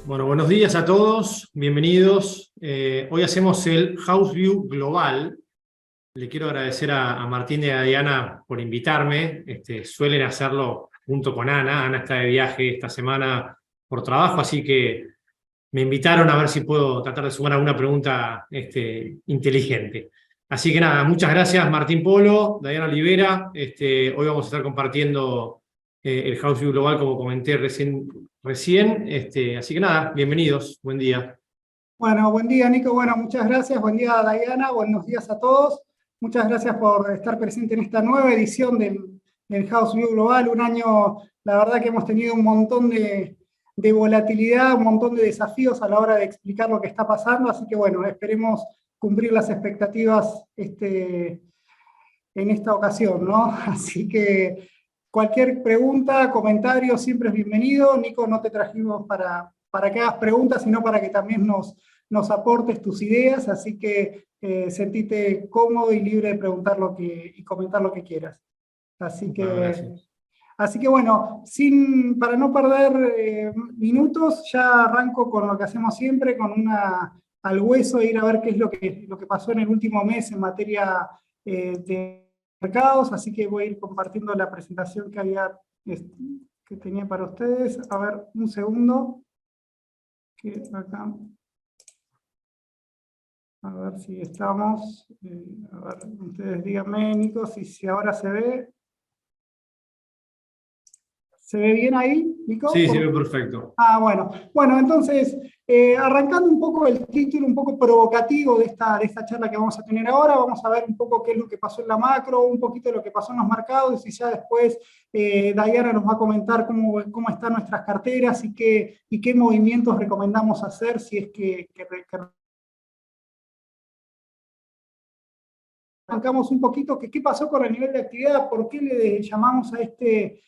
Bueno, buenos días a todos, bienvenidos. Hoy hacemos el House View Global. Le quiero agradecer a Martín y a Diana por invitarme. Suelen hacerlo junto con Ana. Ana está de viaje esta semana por trabajo, así que me invitaron a ver si puedo tratar de sumar alguna pregunta inteligente. Así que nada, muchas gracias Martín Polo, Diana Olivera. Hoy vamos a estar compartiendo el House View Global, como comenté recién. Así que nada, bienvenidos, buen día. Bueno, buen día, Nico. Bueno, muchas gracias. Buen día, Diana. Buenos días a todos. Muchas gracias por estar presente en esta nueva edición del House View Global. Un año, la verdad que hemos tenido un montón de volatilidad, un montón de desafíos a la hora de explicar lo que está pasando. Así que bueno, esperemos cumplir las expectativas en esta ocasión, ¿no? Así que cualquier pregunta, comentario, siempre es bienvenido. Nico, no te trajimos para que hagas preguntas, sino para que también nos aportes tus ideas, así que sentite cómodo y libre de preguntar y comentar lo que quieras. Así que bueno, para no perder minutos, ya arranco con lo que hacemos siempre, con al hueso, ir a ver qué es lo que pasó en el último mes en materia de mercados, así que voy a ir compartiendo la presentación que tenía para ustedes. A ver, un segundo. Acá. A ver si estamos. A ver, ustedes díganme, Nico, si ahora se ve. ¿Se ve bien ahí, Nico? Sí, se ve perfecto. Ah, bueno. Bueno, entonces, arrancando un poco el título, un poco provocativo de esta charla que vamos a tener ahora, vamos a ver un poco qué es lo que pasó en la macro, un poquito de lo que pasó en los mercados, y ya después Diana nos va a comentar cómo están nuestras carteras y qué movimientos recomendamos hacer si es que arrancamos un poquito qué pasó con el nivel de actividad, por qué le llamamos a este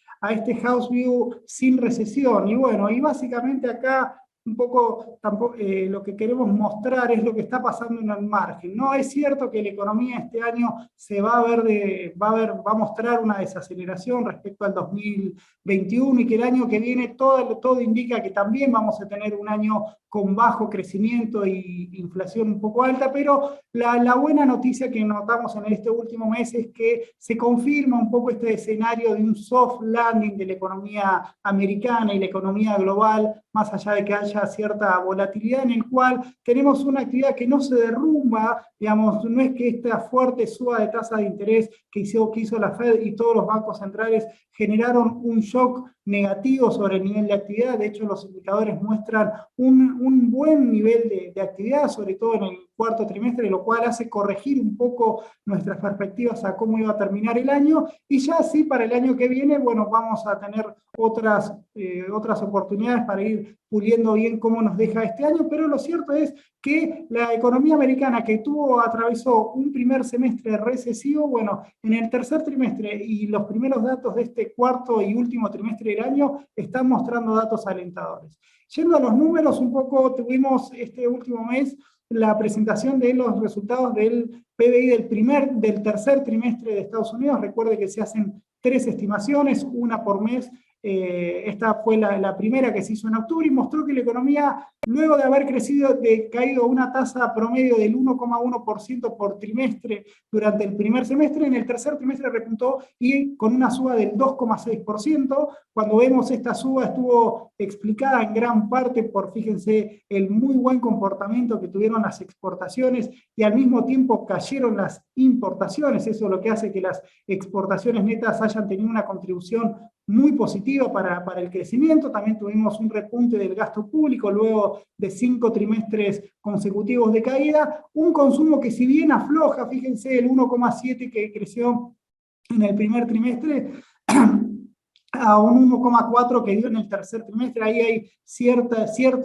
House View sin recesión. Y bueno, y básicamente acá un poco lo que queremos mostrar es lo que está pasando en el margen. No es cierto que la economía este año va a mostrar una desaceleración respecto al 2021 y que el año que viene todo indica que también vamos a tener un año con bajo crecimiento e inflación un poco alta, pero la buena noticia que notamos en este último mes es que se confirma un poco este escenario de un soft landing de la economía americana y la economía global, más allá de que haya cierta volatilidad, en el cual tenemos una actividad que no se derrumba, digamos, no es que esta fuerte suba de tasa de interés que hizo la Fed y todos los bancos centrales generaron un shock negativo sobre el nivel de actividad. De hecho, los indicadores muestran un buen nivel de actividad, sobre todo en el cuarto trimestre, lo cual hace corregir un poco nuestras perspectivas a cómo iba a terminar el año, y ya sí para el año que viene, bueno, vamos a tener otras oportunidades para ir puliendo bien cómo nos deja este año, pero lo cierto es que la economía americana que atravesó un primer semestre recesivo, bueno, en el tercer trimestre y los primeros datos de este cuarto y último trimestre del año están mostrando datos alentadores. Yendo a los números, un poco tuvimos este último mes la presentación de los resultados del PBI del tercer trimestre de Estados Unidos. Recuerde que se hacen 3 estimaciones, una por mes. Esta fue la primera que se hizo en octubre y mostró que la economía, luego de haber caído a una tasa promedio del 1,1% por trimestre durante el primer semestre, en el tercer trimestre repuntó y con una suba del 2,6%. Cuando vemos esta suba estuvo explicada en gran parte por, fíjense, el muy buen comportamiento que tuvieron las exportaciones y al mismo tiempo cayeron las importaciones. Eso es lo que hace que las exportaciones netas hayan tenido una contribución muy positiva para el crecimiento. También tuvimos un repunte del gasto público luego de 5 trimestres consecutivos de caída. Un consumo que si bien afloja, fíjense, el 1,7 que creció en el primer trimestre, a un 1,4 que dio en el tercer trimestre. Ahí hay cierto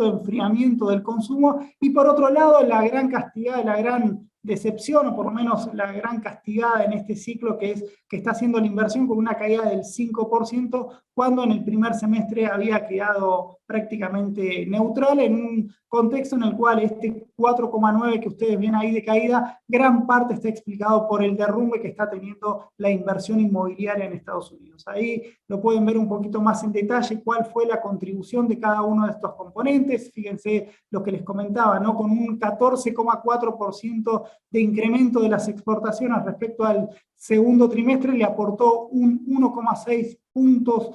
enfriamiento del consumo. Y por otro lado, la gran castigada, la gran decepción, o por lo menos la gran castigada en este ciclo, que está haciendo la inversión con una caída del 5%, cuando en el primer semestre había quedado prácticamente neutral, en un contexto en el cual este 4,9 que ustedes ven ahí de caída, gran parte está explicado por el derrumbe que está teniendo la inversión inmobiliaria en Estados Unidos. Ahí lo pueden ver un poquito más en detalle cuál fue la contribución de cada uno de estos componentes. Fíjense lo que les comentaba, ¿no? Con un 14,4% de incremento de las exportaciones respecto al segundo trimestre, le aportó un 1,6 puntos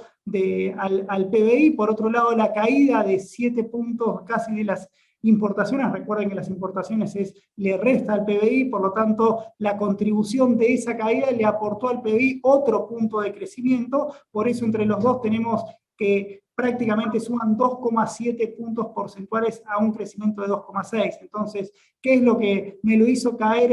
al PBI. Por otro lado, la caída de 7 puntos casi de las importaciones, recuerden que las importaciones le resta al PBI, por lo tanto la contribución de esa caída le aportó al PBI otro punto de crecimiento. Por eso entre los dos tenemos que prácticamente suman 2,7 puntos porcentuales a un crecimiento de 2,6. Entonces, ¿qué es lo que me lo hizo caer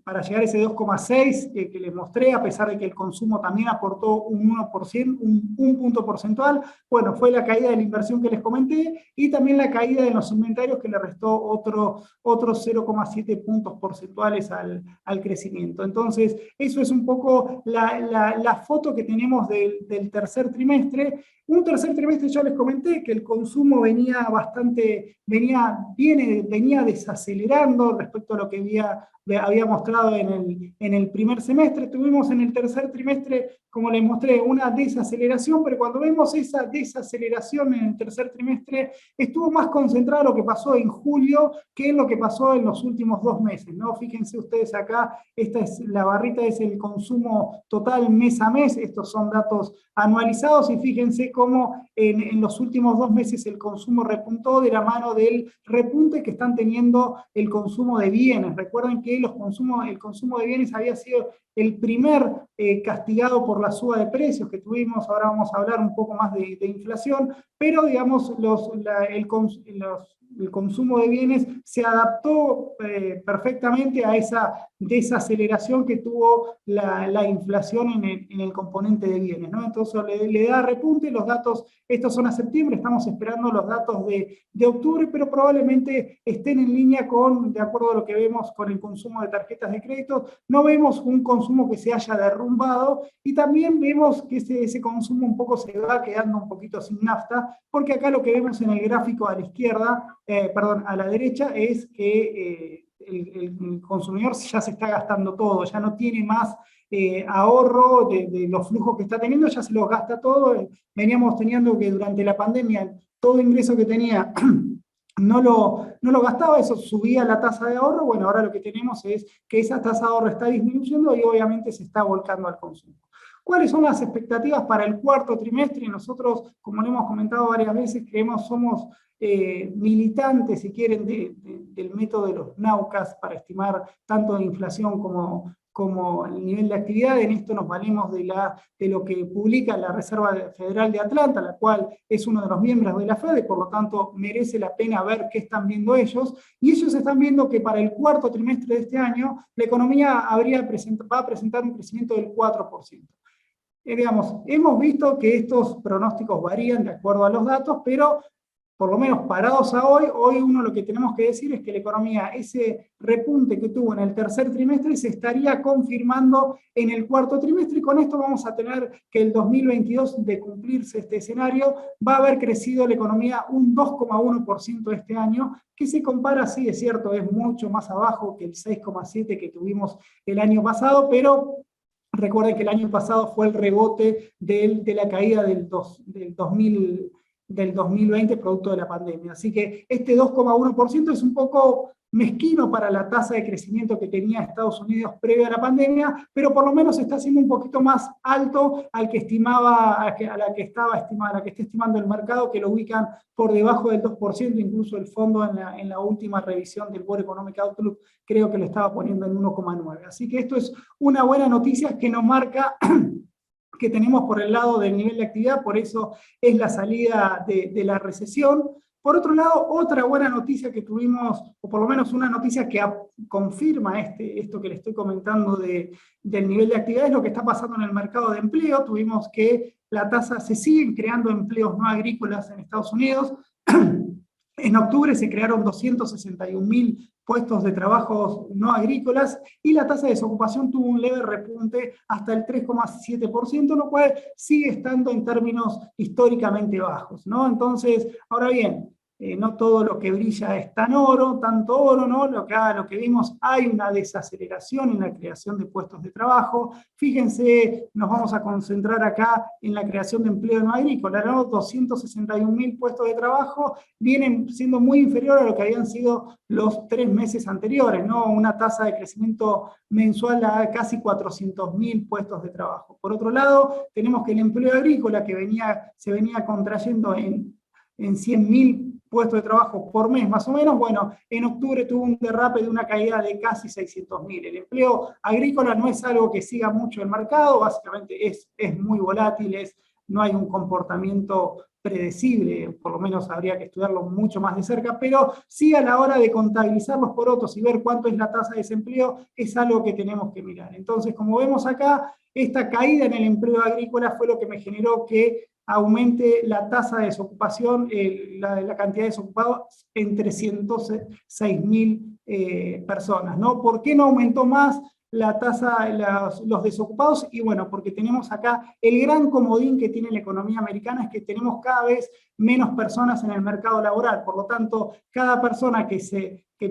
para llegar a ese 2,6 que les mostré, a pesar de que el consumo también aportó un 1%, un punto porcentual? Bueno, fue la caída de la inversión que les comenté, y también la caída de los inventarios, que le restó otros 0,7 puntos porcentuales al crecimiento. Entonces, eso es un poco la foto que tenemos del tercer trimestre. Un tercer trimestre, ya les comenté, que el consumo venía desacelerando respecto a lo que había mostrado en el primer semestre. Tuvimos en el tercer trimestre, como les mostré, una desaceleración, pero cuando vemos esa desaceleración en el tercer trimestre, estuvo más concentrado lo que pasó en julio que en lo que pasó en los últimos 2 meses, ¿no? Fíjense ustedes acá, la barrita es el consumo total mes a mes, estos son datos anualizados, y fíjense cómo en los últimos 2 meses el consumo repuntó de la mano del repunte que están teniendo el consumo de bienes. Recuerden que el consumo de bienes había sido el primer castigado por la suba de precios que tuvimos. Ahora vamos a hablar un poco más de inflación, pero digamos el consumo de bienes se adaptó perfectamente a esa desaceleración que tuvo la inflación en el componente de bienes, ¿no? Entonces le da repunte. Los datos, estos son a septiembre, estamos esperando los datos de octubre, pero probablemente estén en línea de acuerdo a lo que vemos con el consumo de tarjetas de crédito. No vemos un consumo que se haya derrumbado, y también vemos que ese consumo un poco se va quedando un poquito sin nafta, porque acá lo que vemos en el gráfico a la izquierda, a la derecha, es que el consumidor ya se está gastando todo, ya no tiene más ahorro de los flujos que está teniendo, ya se los gasta todo. Veníamos teniendo que durante la pandemia todo ingreso que tenía no lo gastaba, eso subía la tasa de ahorro. Bueno, ahora lo que tenemos es que esa tasa de ahorro está disminuyendo y obviamente se está volcando al consumo. ¿Cuáles son las expectativas para el cuarto trimestre? Nosotros, como lo hemos comentado varias veces, somos militantes, si quieren, del método de los Naucas para estimar tanto la inflación como el nivel de actividad. En esto nos valemos de lo que publica la Reserva Federal de Atlanta, la cual es uno de los miembros de la Fed, y por lo tanto merece la pena ver qué están viendo ellos. Y ellos están viendo que para el cuarto trimestre de este año la economía va a presentar un crecimiento del 4%. Hemos visto que estos pronósticos varían de acuerdo a los datos, pero por lo menos parados a hoy uno lo que tenemos que decir es que la economía, ese repunte que tuvo en el tercer trimestre, se estaría confirmando en el cuarto trimestre, y con esto vamos a tener que el 2022, de cumplirse este escenario, va a haber crecido la economía un 2,1% este año, que se compara, sí, es cierto, es mucho más abajo que el 6,7% que tuvimos el año pasado, pero recuerden que el año pasado fue el rebote de la caída del 2020 producto de la pandemia. Así que este 2,1% es un poco mezquino para la tasa de crecimiento que tenía Estados Unidos previo a la pandemia, pero por lo menos está siendo un poquito más alto a la que está estimando el mercado, que lo ubican por debajo del 2%, incluso el fondo en la última revisión del World Economic Outlook creo que lo estaba poniendo en 1,9. Así que esto es una buena noticia que nos marca que tenemos por el lado del nivel de actividad, por eso es la salida de la recesión. Por otro lado, otra buena noticia que tuvimos, o por lo menos una noticia que confirma esto que le estoy comentando del nivel de actividad, es lo que está pasando en el mercado de empleo. Tuvimos que se siguen creando empleos no agrícolas en Estados Unidos. En octubre se crearon 261.000 puestos de trabajo no agrícolas y la tasa de desocupación tuvo un leve repunte hasta el 3,7%, lo cual sigue estando en términos históricamente bajos, ¿no? Entonces, ahora bien, no todo lo que brilla es tanto oro, ¿no? Lo que vimos, hay una desaceleración en la creación de puestos de trabajo. Fíjense, nos vamos a concentrar acá en la creación de empleo no agrícola, ¿no? 261.000 puestos de trabajo vienen siendo muy inferior a lo que habían sido los 3 meses anteriores, ¿no? Una tasa de crecimiento mensual a casi 400.000 puestos de trabajo. Por otro lado, tenemos que el empleo agrícola que se venía contrayendo en 100.000 puestos de trabajo por mes más o menos, bueno, en octubre tuvo un derrape de una caída de casi 600.000. El empleo agrícola no es algo que siga mucho el mercado, básicamente es muy volátil, no hay un comportamiento predecible, por lo menos habría que estudiarlo mucho más de cerca, pero sí a la hora de contabilizar los porotos y ver cuánto es la tasa de desempleo, es algo que tenemos que mirar. Entonces, como vemos acá, esta caída en el empleo agrícola fue lo que me generó que aumente la tasa de desocupación, la cantidad de desocupados en 306.000 personas, ¿no? ¿Por qué no aumentó más la tasa, los desocupados? Y bueno, porque tenemos acá el gran comodín que tiene la economía americana, es que tenemos cada vez menos personas en el mercado laboral, por lo tanto, cada persona que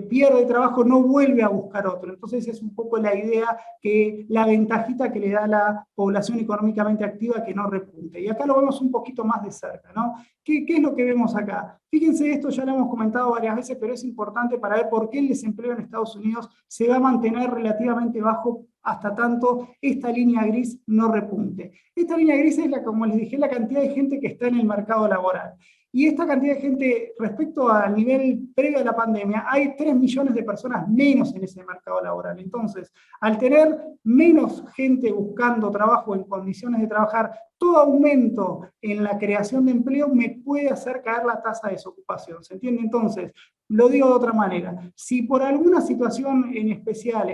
pierde trabajo no vuelve a buscar otro. Entonces es un poco la idea, que la ventajita que le da la población económicamente activa que no repunte. Y acá lo vemos un poquito más de cerca, ¿no? ¿Qué es lo que vemos acá? Fíjense, esto ya lo hemos comentado varias veces, pero es importante para ver por qué el desempleo en Estados Unidos se va a mantener relativamente bajo hasta tanto esta línea gris no repunte. Esta línea gris es, como les dije, la cantidad de gente que está en el mercado laboral. Y esta cantidad de gente, respecto al nivel previo a la pandemia, hay 3 millones de personas menos en ese mercado laboral. Entonces, al tener menos gente buscando trabajo en condiciones de trabajar, todo aumento en la creación de empleo me puede hacer caer la tasa de desocupación. ¿Se entiende? Entonces, lo digo de otra manera, si por alguna situación en especial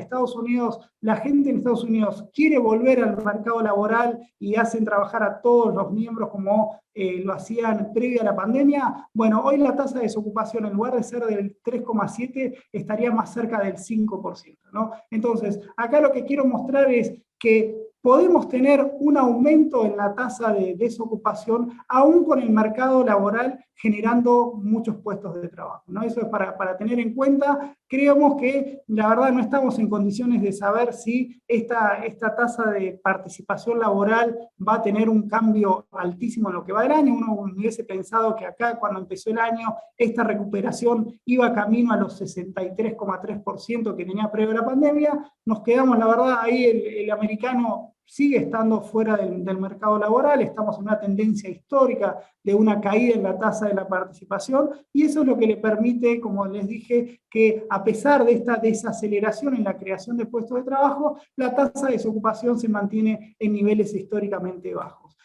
la gente en Estados Unidos quiere volver al mercado laboral y hacen trabajar a todos los miembros como lo hacían previo a la pandemia, bueno, hoy la tasa de desocupación en lugar de ser del 3,7 estaría más cerca del 5%, ¿no? Entonces, acá lo que quiero mostrar es que podemos tener un aumento en la tasa de desocupación aún con el mercado laboral generando muchos puestos de trabajo, ¿no? Eso es para tener en cuenta. Creemos que la verdad no estamos en condiciones de saber si esta tasa de participación laboral va a tener un cambio altísimo en lo que va del año. Uno hubiese pensado que acá cuando empezó el año esta recuperación iba camino a los 63,3% que tenía previo a la pandemia. Nos quedamos, la verdad, ahí el americano sigue estando fuera del mercado laboral, estamos en una tendencia histórica de una caída en la tasa de la participación, y eso es lo que le permite, como les dije, que a pesar de esta desaceleración en la creación de puestos de trabajo, la tasa de desocupación se mantiene en niveles históricamente bajos.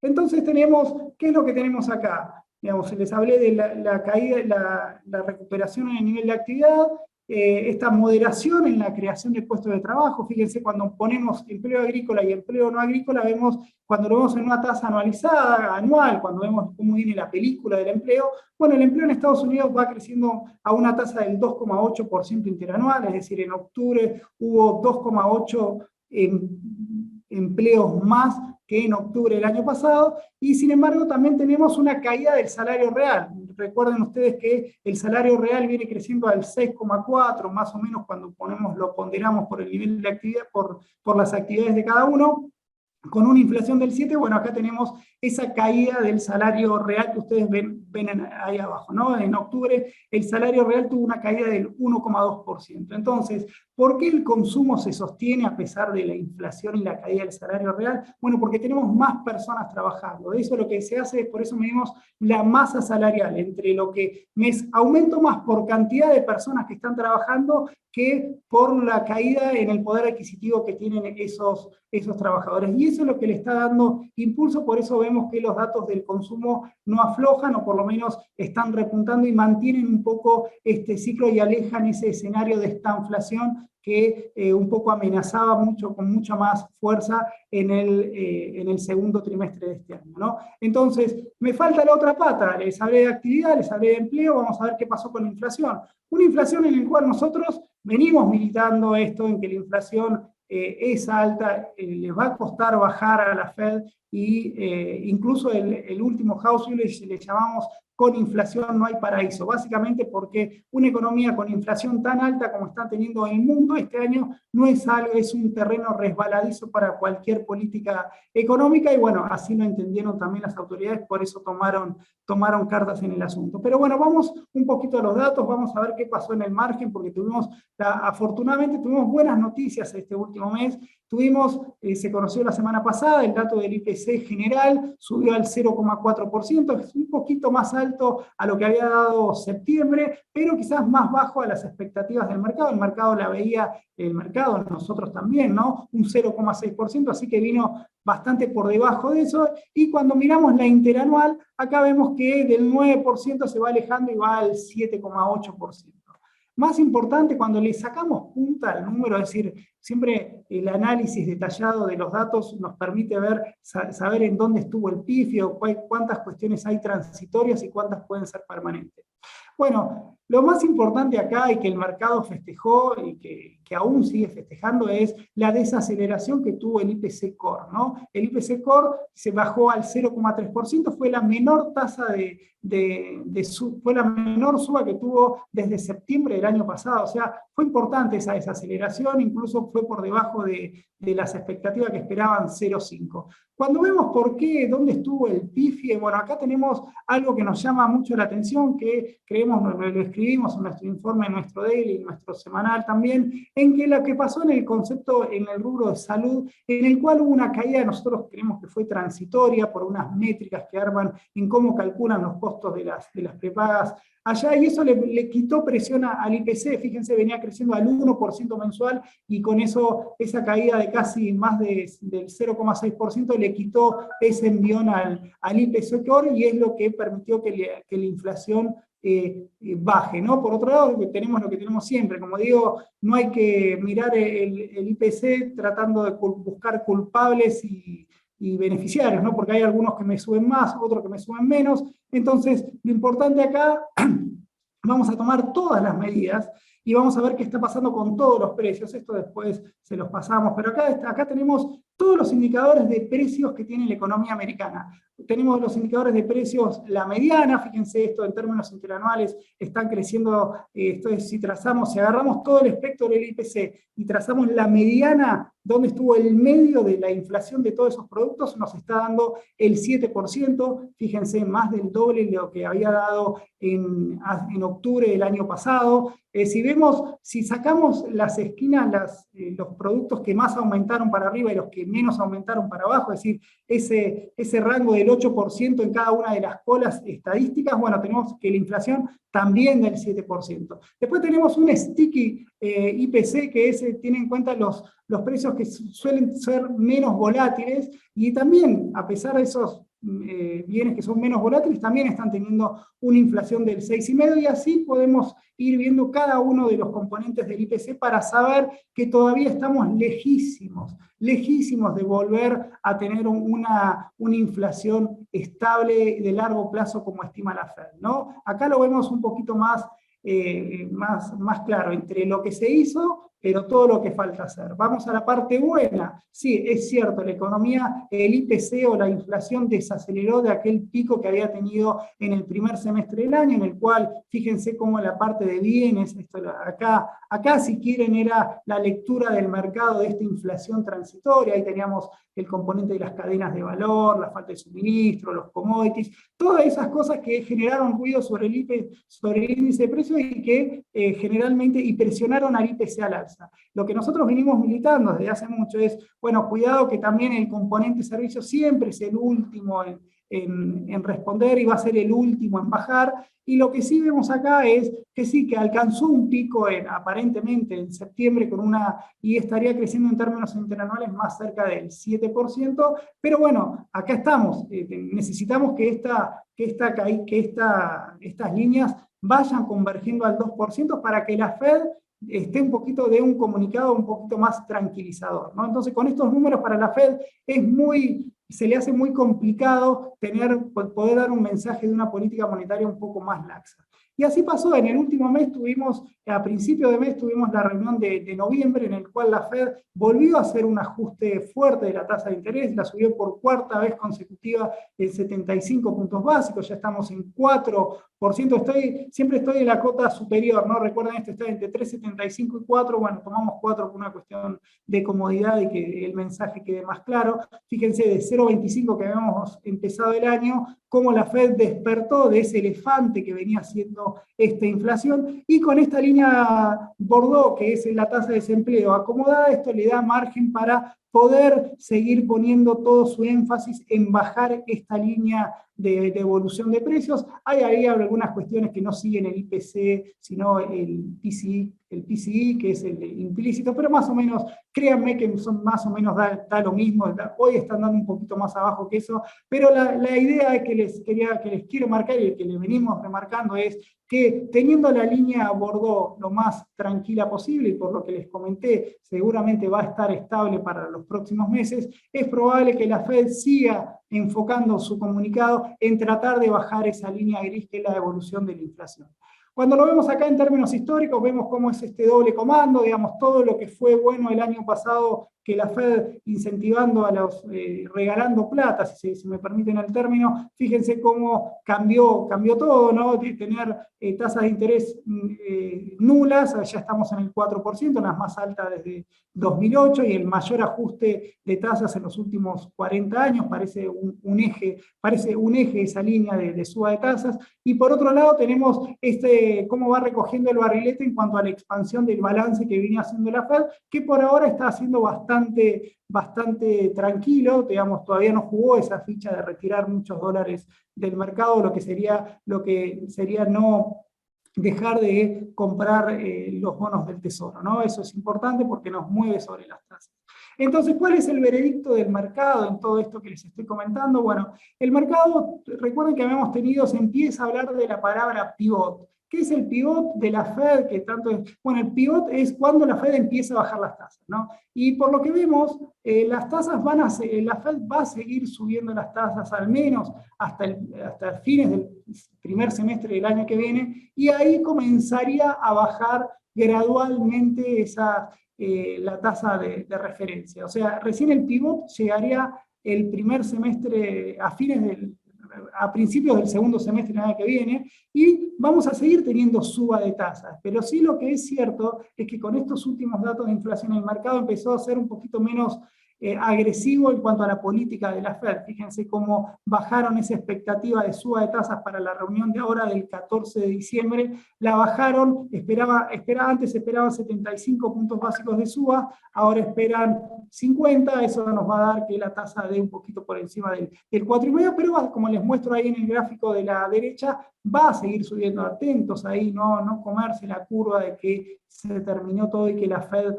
Entonces ¿qué es lo que tenemos acá? Digamos, les hablé de la caída, la recuperación en el nivel de actividad, esta moderación en la creación de puestos de trabajo. Fíjense, cuando ponemos empleo agrícola y empleo no agrícola, cuando lo vemos en una tasa anual, cuando vemos cómo viene la película del empleo, bueno, el empleo en Estados Unidos va creciendo a una tasa del 2,8% interanual, es decir, en octubre hubo 2,8 empleos más que en octubre del año pasado, y sin embargo también tenemos una caída del salario real. Recuerden ustedes que el salario real viene creciendo al 6,4, más o menos cuando lo ponderamos por el nivel de actividad, por las actividades de cada uno, con una inflación del 7, bueno, acá tenemos esa caída del salario real que ustedes ven ahí abajo, ¿no? En octubre el salario real tuvo una caída del 1,2%. Entonces, ¿por qué el consumo se sostiene a pesar de la inflación y la caída del salario real? Bueno, porque tenemos más personas trabajando. Eso es lo que se hace, por eso medimos la masa salarial, entre lo que aumento más por cantidad de personas que están trabajando que por la caída en el poder adquisitivo que tienen esos trabajadores. Y eso es lo que le está dando impulso, por eso vemos que los datos del consumo no aflojan, o por lo menos están repuntando y mantienen un poco este ciclo y alejan ese escenario de estanflación que un poco amenazaba con mucha más fuerza en el segundo trimestre de este año, ¿no? Entonces, me falta la otra pata, les hablé de actividad, les hablé de empleo, vamos a ver qué pasó con la inflación. Una inflación en la cual nosotros venimos militando esto, en que la inflación es alta, les va a costar bajar a la Fed, y incluso el último House View le llamamos con inflación no hay paraíso, básicamente porque una economía con inflación tan alta como está teniendo el mundo este año no es algo, es un terreno resbaladizo para cualquier política económica, y bueno, así lo entendieron también las autoridades, por eso tomaron cartas en el asunto. Pero bueno, vamos un poquito a los datos, vamos a ver qué pasó en el margen, porque afortunadamente tuvimos buenas noticias este último mes. Se conoció la semana pasada, el dato del IPC general subió al 0,4%, es un poquito más alto a lo que había dado septiembre, pero quizás más bajo a las expectativas del mercado. El mercado la veía, nosotros también, ¿no? Un 0,6%, así que vino bastante por debajo de eso, y cuando miramos la interanual, acá vemos que del 9% se va alejando y va al 7,8%. Más importante, cuando le sacamos punta al número, es decir, siempre el análisis detallado de los datos nos permite saber en dónde estuvo el pifio, cuántas cuestiones hay transitorias y cuántas pueden ser permanentes. Bueno, lo más importante acá y que el mercado festejó y que aún sigue festejando es la desaceleración que tuvo el IPC Core, ¿no? El IPC Core se bajó al 0,3%, fue la menor tasa fue la menor suba que tuvo desde septiembre del año pasado, o sea, fue importante esa desaceleración, incluso fue por debajo de las expectativas que esperaban 0,5. Cuando vemos por qué, dónde estuvo el PIFIE, bueno, acá tenemos algo que nos llama mucho la atención, que creemos, lo escribimos en nuestro informe, en nuestro daily, en nuestro semanal también, en que lo que pasó en el concepto, en el rubro de salud, en el cual hubo una caída, nosotros creemos que fue transitoria por unas métricas que arman en cómo calculan los costos de las prepagas allá, y eso le quitó presión al IPC, fíjense, venía creciendo al 1% mensual, y con eso, esa caída de casi más del 0,6% le quitó ese envión al IPC Core, y es lo que permitió que la inflación baje, ¿no? Por otro lado, tenemos lo que tenemos siempre, como digo, no hay que mirar el IPC tratando de buscar culpables y beneficiarios, ¿no? Porque hay algunos que me suben más, otros que me suben menos. Entonces, lo importante acá, vamos a tomar todas las medidas y vamos a ver qué está pasando con todos los precios. Esto después se los pasamos, pero acá tenemos todos los indicadores de precios que tiene la economía americana. Tenemos los indicadores de precios, la mediana, fíjense esto en términos interanuales, están creciendo, esto es, si agarramos todo el espectro del IPC y trazamos la mediana, donde estuvo el medio de la inflación de todos esos productos, nos está dando el 7%, fíjense, más del doble de lo que había dado en octubre del año pasado. Si sacamos las esquinas, los productos que más aumentaron para arriba y los que menos aumentaron para abajo, es decir, ese rango del 8% en cada una de las colas estadísticas, bueno, tenemos que la inflación también del 7%. Después tenemos un sticky IPC, que tiene en cuenta los precios que suelen ser menos volátiles, y también, a pesar de esos bienes que son menos volátiles, también están teniendo una inflación del 6,5%, y así podemos ir viendo cada uno de los componentes del IPC para saber que todavía estamos lejísimos de volver a tener una inflación estable de largo plazo como estima la Fed, ¿no? Acá lo vemos un poquito más claro, entre lo que se hizo, pero todo lo que falta hacer. Vamos a la parte buena. Sí, es cierto, la economía, el IPC o la inflación desaceleró de aquel pico que había tenido en el primer semestre del año, en el cual, fíjense cómo la parte de bienes, acá si quieren era la lectura del mercado de esta inflación transitoria, ahí teníamos el componente de las cadenas de valor, la falta de suministro, los commodities, todas esas cosas que generaron ruido sobre el índice de precios y que generalmente presionaron al IPC al alza. Lo que nosotros venimos militando desde hace mucho es, bueno, cuidado que también el componente servicio siempre es el último en responder y va a ser el último en bajar, y lo que sí vemos acá es que sí, que alcanzó un pico aparentemente en septiembre y estaría creciendo en términos interanuales más cerca del 7%, pero bueno, acá estamos, necesitamos que estas líneas vayan convergiendo al 2% para que la Fed esté un poquito de un comunicado un poquito más tranquilizador, ¿no? Entonces, con estos números para la Fed se le hace muy complicado poder dar un mensaje de una política monetaria un poco más laxa. Y así pasó, en el último mes a principio de mes tuvimos la reunión de noviembre en el cual la Fed volvió a hacer un ajuste fuerte de la tasa de interés, la subió por cuarta vez consecutiva en 75 puntos básicos, ya estamos en 4%, siempre estoy en la cota superior, ¿no? Recuerden, esto está entre 3,75 y 4, bueno, tomamos 4 por una cuestión de comodidad y que el mensaje quede más claro. Fíjense, de 0,25 que habíamos empezado el año, cómo la Fed despertó de ese elefante que venía siendo esta inflación, y con esta línea Bordeaux, que es la tasa de desempleo acomodada, esto le da margen para poder seguir poniendo todo su énfasis en bajar esta línea de evolución de precios. Hay ahí algunas cuestiones que no siguen el IPC, sino el PCI, que es el implícito, pero más o menos, créanme que son más o menos da lo mismo, hoy están dando un poquito más abajo que eso, pero la idea que les quiero marcar y que les venimos remarcando es que teniendo la línea Bordeaux lo más tranquila posible, y por lo que les comenté, seguramente va a estar estable para los próximos meses, es probable que la Fed siga enfocando su comunicado en tratar de bajar esa línea gris que es la evolución de la inflación. Cuando lo vemos acá en términos históricos, vemos cómo es este doble comando, digamos, todo lo que fue bueno el año pasado, que la Fed incentivando regalando plata, si me permiten el término, fíjense cómo cambió todo, ¿no? De tener tasas de interés nulas, ya estamos en el 4%, las más altas desde 2008, y el mayor ajuste de tasas en los últimos 40 años, parece un eje esa línea de suba de tasas, y por otro lado tenemos cómo va recogiendo el barrilete en cuanto a la expansión del balance que viene haciendo la Fed, que por ahora está haciendo bastante tranquilo, digamos, todavía no jugó esa ficha de retirar muchos dólares del mercado, lo que sería no dejar de comprar los bonos del tesoro, ¿no? Eso es importante porque nos mueve sobre las tasas. Entonces, ¿cuál es el veredicto del mercado en todo esto que les estoy comentando? Bueno, el mercado, recuerden que se empieza a hablar de la palabra pivot. ¿Qué es el pivot de la Fed? El pivot es cuando la Fed empieza a bajar las tasas, ¿no? Y por lo que vemos, la Fed va a seguir subiendo las tasas al menos hasta fines del primer semestre del año que viene, y ahí comenzaría a bajar gradualmente la tasa de referencia. O sea, recién el pivot llegaría el primer semestre, a principios del segundo semestre del año que viene, y vamos a seguir teniendo suba de tasas. Pero sí, lo que es cierto es que con estos últimos datos de inflación el mercado empezó a ser un poquito menos agresivo en cuanto a la política de la Fed. Fíjense cómo bajaron esa expectativa de suba de tasas para la reunión de ahora del 14 de diciembre, la bajaron, antes esperaban 75 puntos básicos de suba, ahora esperan 50, eso nos va a dar que la tasa dé un poquito por encima del 4,5, pero como les muestro ahí en el gráfico de la derecha, va a seguir subiendo. Atentos ahí, no comerse la curva de que se terminó todo y que la Fed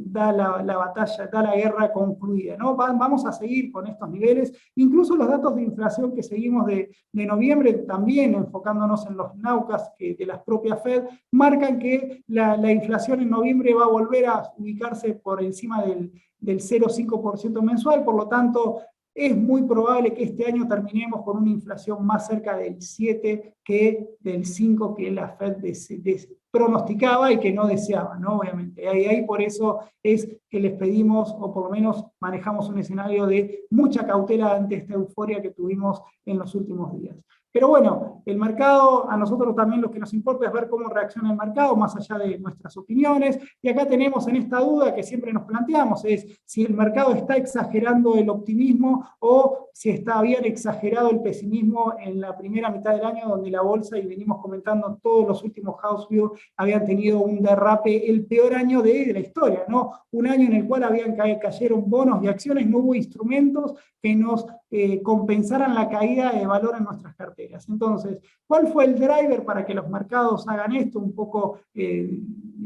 da la batalla, da la guerra concluida, ¿no? Vamos a seguir con estos niveles. Incluso los datos de inflación que seguimos de noviembre, también enfocándonos en los Naucas de las propias Fed, marcan que la inflación en noviembre va a volver a ubicarse por encima del 0,5% mensual, por lo tanto, es muy probable que este año terminemos con una inflación más cerca del 7 que del 5 que la Fed pronosticaba y que no deseaba, ¿no? Obviamente. Ahí por eso es que les pedimos, o por lo menos manejamos un escenario de mucha cautela ante esta euforia que tuvimos en los últimos días. Pero bueno, el mercado, a nosotros también lo que nos importa es ver cómo reacciona el mercado, más allá de nuestras opiniones, y acá tenemos en esta duda que siempre nos planteamos, es si el mercado está exagerando el optimismo o si está bien exagerado el pesimismo en la primera mitad del año, donde la bolsa, y venimos comentando, todos los últimos house view habían tenido un derrape, el peor año de la historia, ¿no? Un año en el cual cayeron bonos y acciones, no hubo instrumentos que nos compensaran la caída de valor en nuestras carteras. materias. Entonces, ¿cuál fue el driver para que los mercados hagan esto? Un poco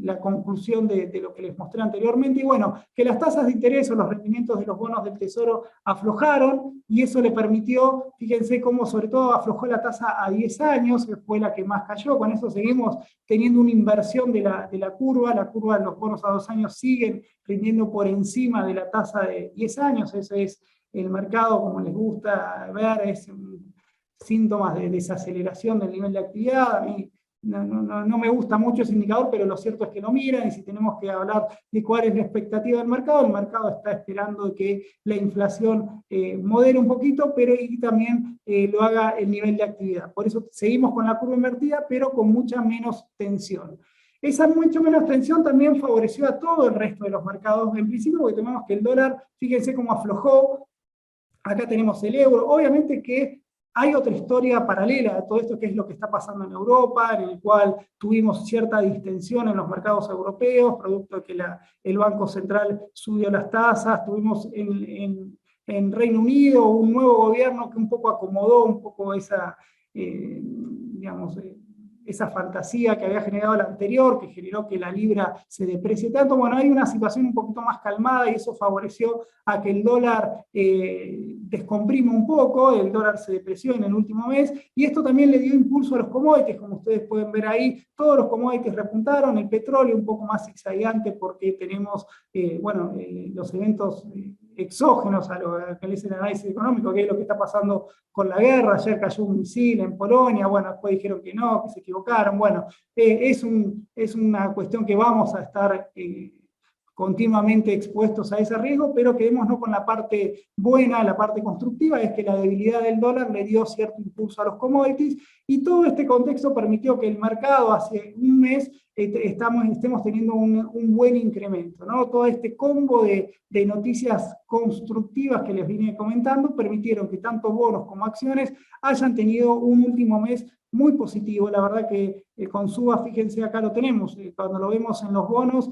la conclusión de lo que les mostré anteriormente, y bueno, que las tasas de interés o los rendimientos de los bonos del Tesoro aflojaron, y eso le permitió, fíjense cómo sobre todo aflojó la tasa a 10 años, que fue la que más cayó. Con eso seguimos teniendo una inversión de la curva de los bonos a 2 años siguen rindiendo por encima de la tasa de 10 años, ese es el mercado, como les gusta ver, es síntomas de desaceleración del nivel de actividad. A mí no me gusta mucho ese indicador, pero lo cierto es que lo miran, y si tenemos que hablar de cuál es la expectativa del mercado, el mercado está esperando que la inflación modere un poquito, pero y también lo haga el nivel de actividad. Por eso seguimos con la curva invertida, pero con mucha menos tensión. Esa mucho menos tensión también favoreció a todo el resto de los mercados, en principio porque tenemos que el dólar, fíjense cómo aflojó. Acá tenemos el euro. Obviamente que hay otra historia paralela a todo esto, que es lo que está pasando en Europa, en el cual tuvimos cierta distensión en los mercados europeos, producto de que el Banco Central subió las tasas. Tuvimos en Reino Unido un nuevo gobierno que un poco acomodó un poco esa, digamos, esa fantasía que había generado la anterior, que generó que la libra se deprecie tanto. Bueno, hay una situación un poquito más calmada, y eso favoreció a que el dólar descomprima un poco. El dólar se depreció en el último mes, y esto también le dio impulso a los commodities, como ustedes pueden ver ahí. Todos los commodities repuntaron, el petróleo un poco más zigzagueante porque tenemos los eventos exógenos a lo que es el análisis económico, que es lo que está pasando con la guerra. Ayer cayó un misil en Polonia, bueno, después dijeron que no, que se equivocaron. Bueno, es una cuestión que vamos a estar continuamente expuestos a ese riesgo, pero quedémonos con la parte buena, la parte constructiva, es que la debilidad del dólar le dio cierto impulso a los commodities, y todo este contexto permitió que el mercado hace un mes estemos teniendo un buen incremento, ¿no? Todo este combo de noticias constructivas que les vine comentando permitieron que tanto bonos como acciones hayan tenido un último mes muy positivo. La verdad que con SUBA, fíjense, acá lo tenemos, cuando lo vemos en los bonos,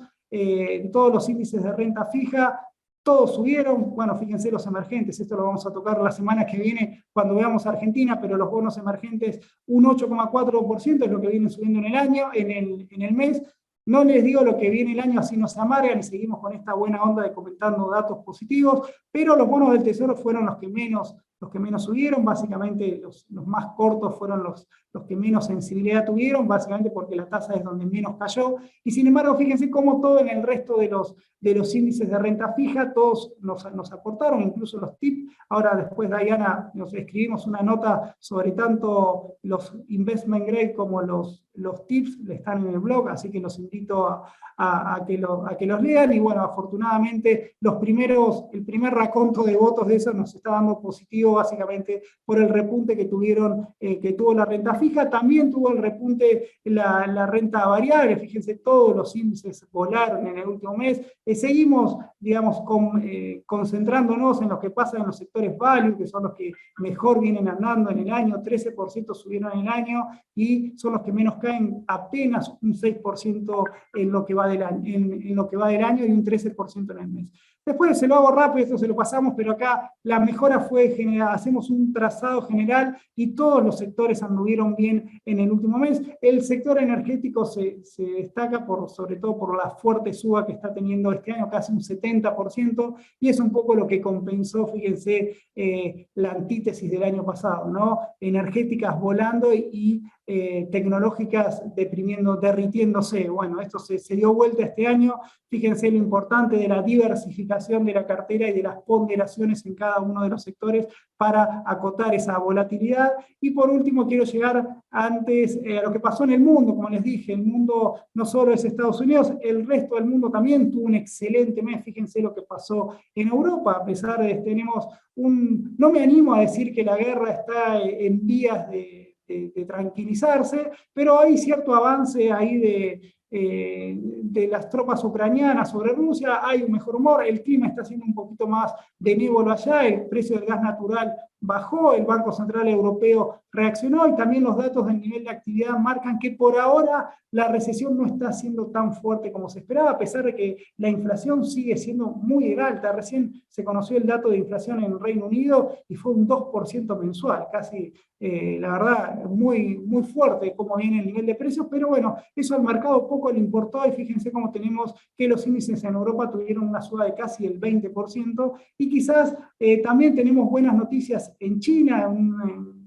todos los índices de renta fija, todos subieron. Bueno, fíjense los emergentes, esto lo vamos a tocar la semana que viene cuando veamos Argentina, pero los bonos emergentes un 8,4% es lo que vienen subiendo en el año, en el mes. No les digo lo que viene el año, así no se amargan, y seguimos con esta buena onda de comentando datos positivos, pero los bonos del Tesoro fueron los que menos subieron. Básicamente los más cortos fueron los que menos sensibilidad tuvieron, básicamente porque la tasa es donde menos cayó, y sin embargo fíjense cómo todo en el resto de los índices de renta fija, todos nos aportaron, incluso los TIP. Ahora después, Diana, nos escribimos una nota sobre tanto los investment grade como los tips, están en el blog, así que los invito a que los lean. Y bueno, afortunadamente el primer raconto de votos de eso nos está dando positivo, básicamente por el repunte que tuvo la renta fija. También tuvo el repunte la renta variable. Fíjense, todos los índices volaron en el último mes. Seguimos, digamos, concentrándonos en lo que pasa en los sectores value, que son los que mejor vienen andando en el año. 13% subieron en el año, y son los que menos caen, apenas un 6% en lo que va del año, y un 13% en el mes. Después se lo hago rápido, esto se lo pasamos, pero acá la mejora fue general. Hacemos un trazado general y todos los sectores anduvieron bien en el último mes. El sector energético se destaca sobre todo por la fuerte suba que está teniendo este año, casi un 70%, y es un poco lo que compensó, fíjense, la antítesis del año pasado, ¿no? Energéticas volando y tecnológicas derritiéndose. Bueno, esto se dio vuelta este año. Fíjense lo importante de la diversificación de la cartera y de las ponderaciones en cada uno de los sectores para acotar esa volatilidad. Y por último, quiero llegar antes a lo que pasó en el mundo. Como les dije, el mundo no solo es Estados Unidos, el resto del mundo también tuvo un excelente mes. Fíjense lo que pasó en Europa, a pesar de que no me animo a decir que la guerra está en vías de tranquilizarse, pero hay cierto avance ahí de las tropas ucranianas sobre Rusia, hay un mejor humor, el clima está siendo un poquito más benévolo allá, el precio del gas natural bajó, el Banco Central Europeo reaccionó y también los datos del nivel de actividad marcan que por ahora la recesión no está siendo tan fuerte como se esperaba, a pesar de que la inflación sigue siendo muy alta. Recién se conoció el dato de inflación en el Reino Unido y fue un 2% mensual, casi, la verdad, muy, muy fuerte cómo viene el nivel de precios, pero bueno, eso al mercado poco le importó y fíjense cómo tenemos que los índices en Europa tuvieron una suba de casi el 20% y quizás también tenemos buenas noticias en China,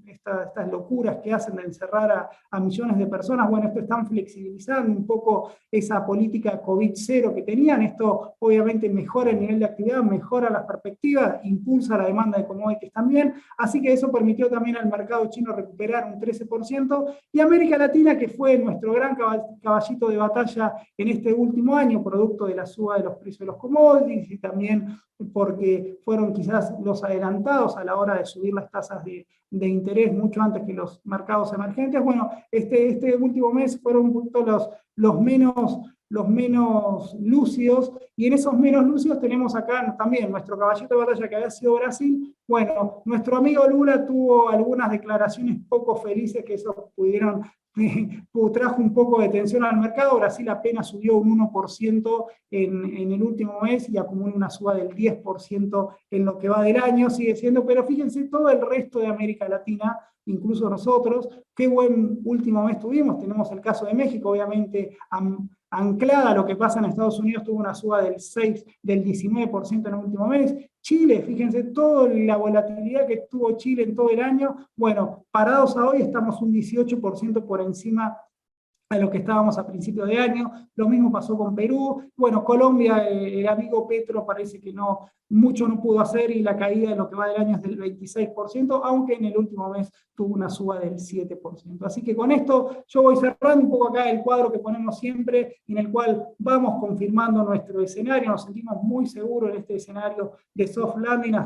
estas locuras que hacen de encerrar a millones de personas, bueno, esto están flexibilizando un poco esa política COVID-0 que tenían, esto obviamente mejora el nivel de actividad, mejora las perspectivas, impulsa la demanda de commodities también, así que eso permitió también al mercado chino recuperar un 13%, y América Latina, que fue nuestro gran caballito de batalla en este último año, producto de la suba de los precios de los commodities, y también porque fueron quizás los adelantados a la hora de subir las tasas de interés mucho antes que los mercados emergentes. Bueno, este último mes fueron un poquito los menos lúcidos, y en esos menos lúcidos tenemos acá también nuestro caballito de batalla que había sido Brasil. Bueno, nuestro amigo Lula tuvo algunas declaraciones poco felices que eso trajo un poco de tensión al mercado. Brasil apenas subió un 1% en el último mes y acumula una suba del 10% en lo que va del año, sigue siendo, pero fíjense todo el resto de América Latina, incluso nosotros, qué buen último mes tuvimos. Tenemos el caso de México, obviamente anclada a lo que pasa en Estados Unidos, tuvo una suba del 19% en el último mes. Chile, fíjense toda la volatilidad que tuvo Chile en todo el año. Bueno, parados a hoy estamos un 18% por encima a lo que estábamos a principios de año. Lo mismo pasó con Perú. Bueno, Colombia, el amigo Petro parece que mucho no pudo hacer, y la caída de lo que va del año es del 26%, aunque en el último mes tuvo una suba del 7%. Así que con esto yo voy cerrando un poco acá el cuadro que ponemos siempre, en el cual vamos confirmando nuestro escenario. Nos sentimos muy seguros en este escenario de soft landing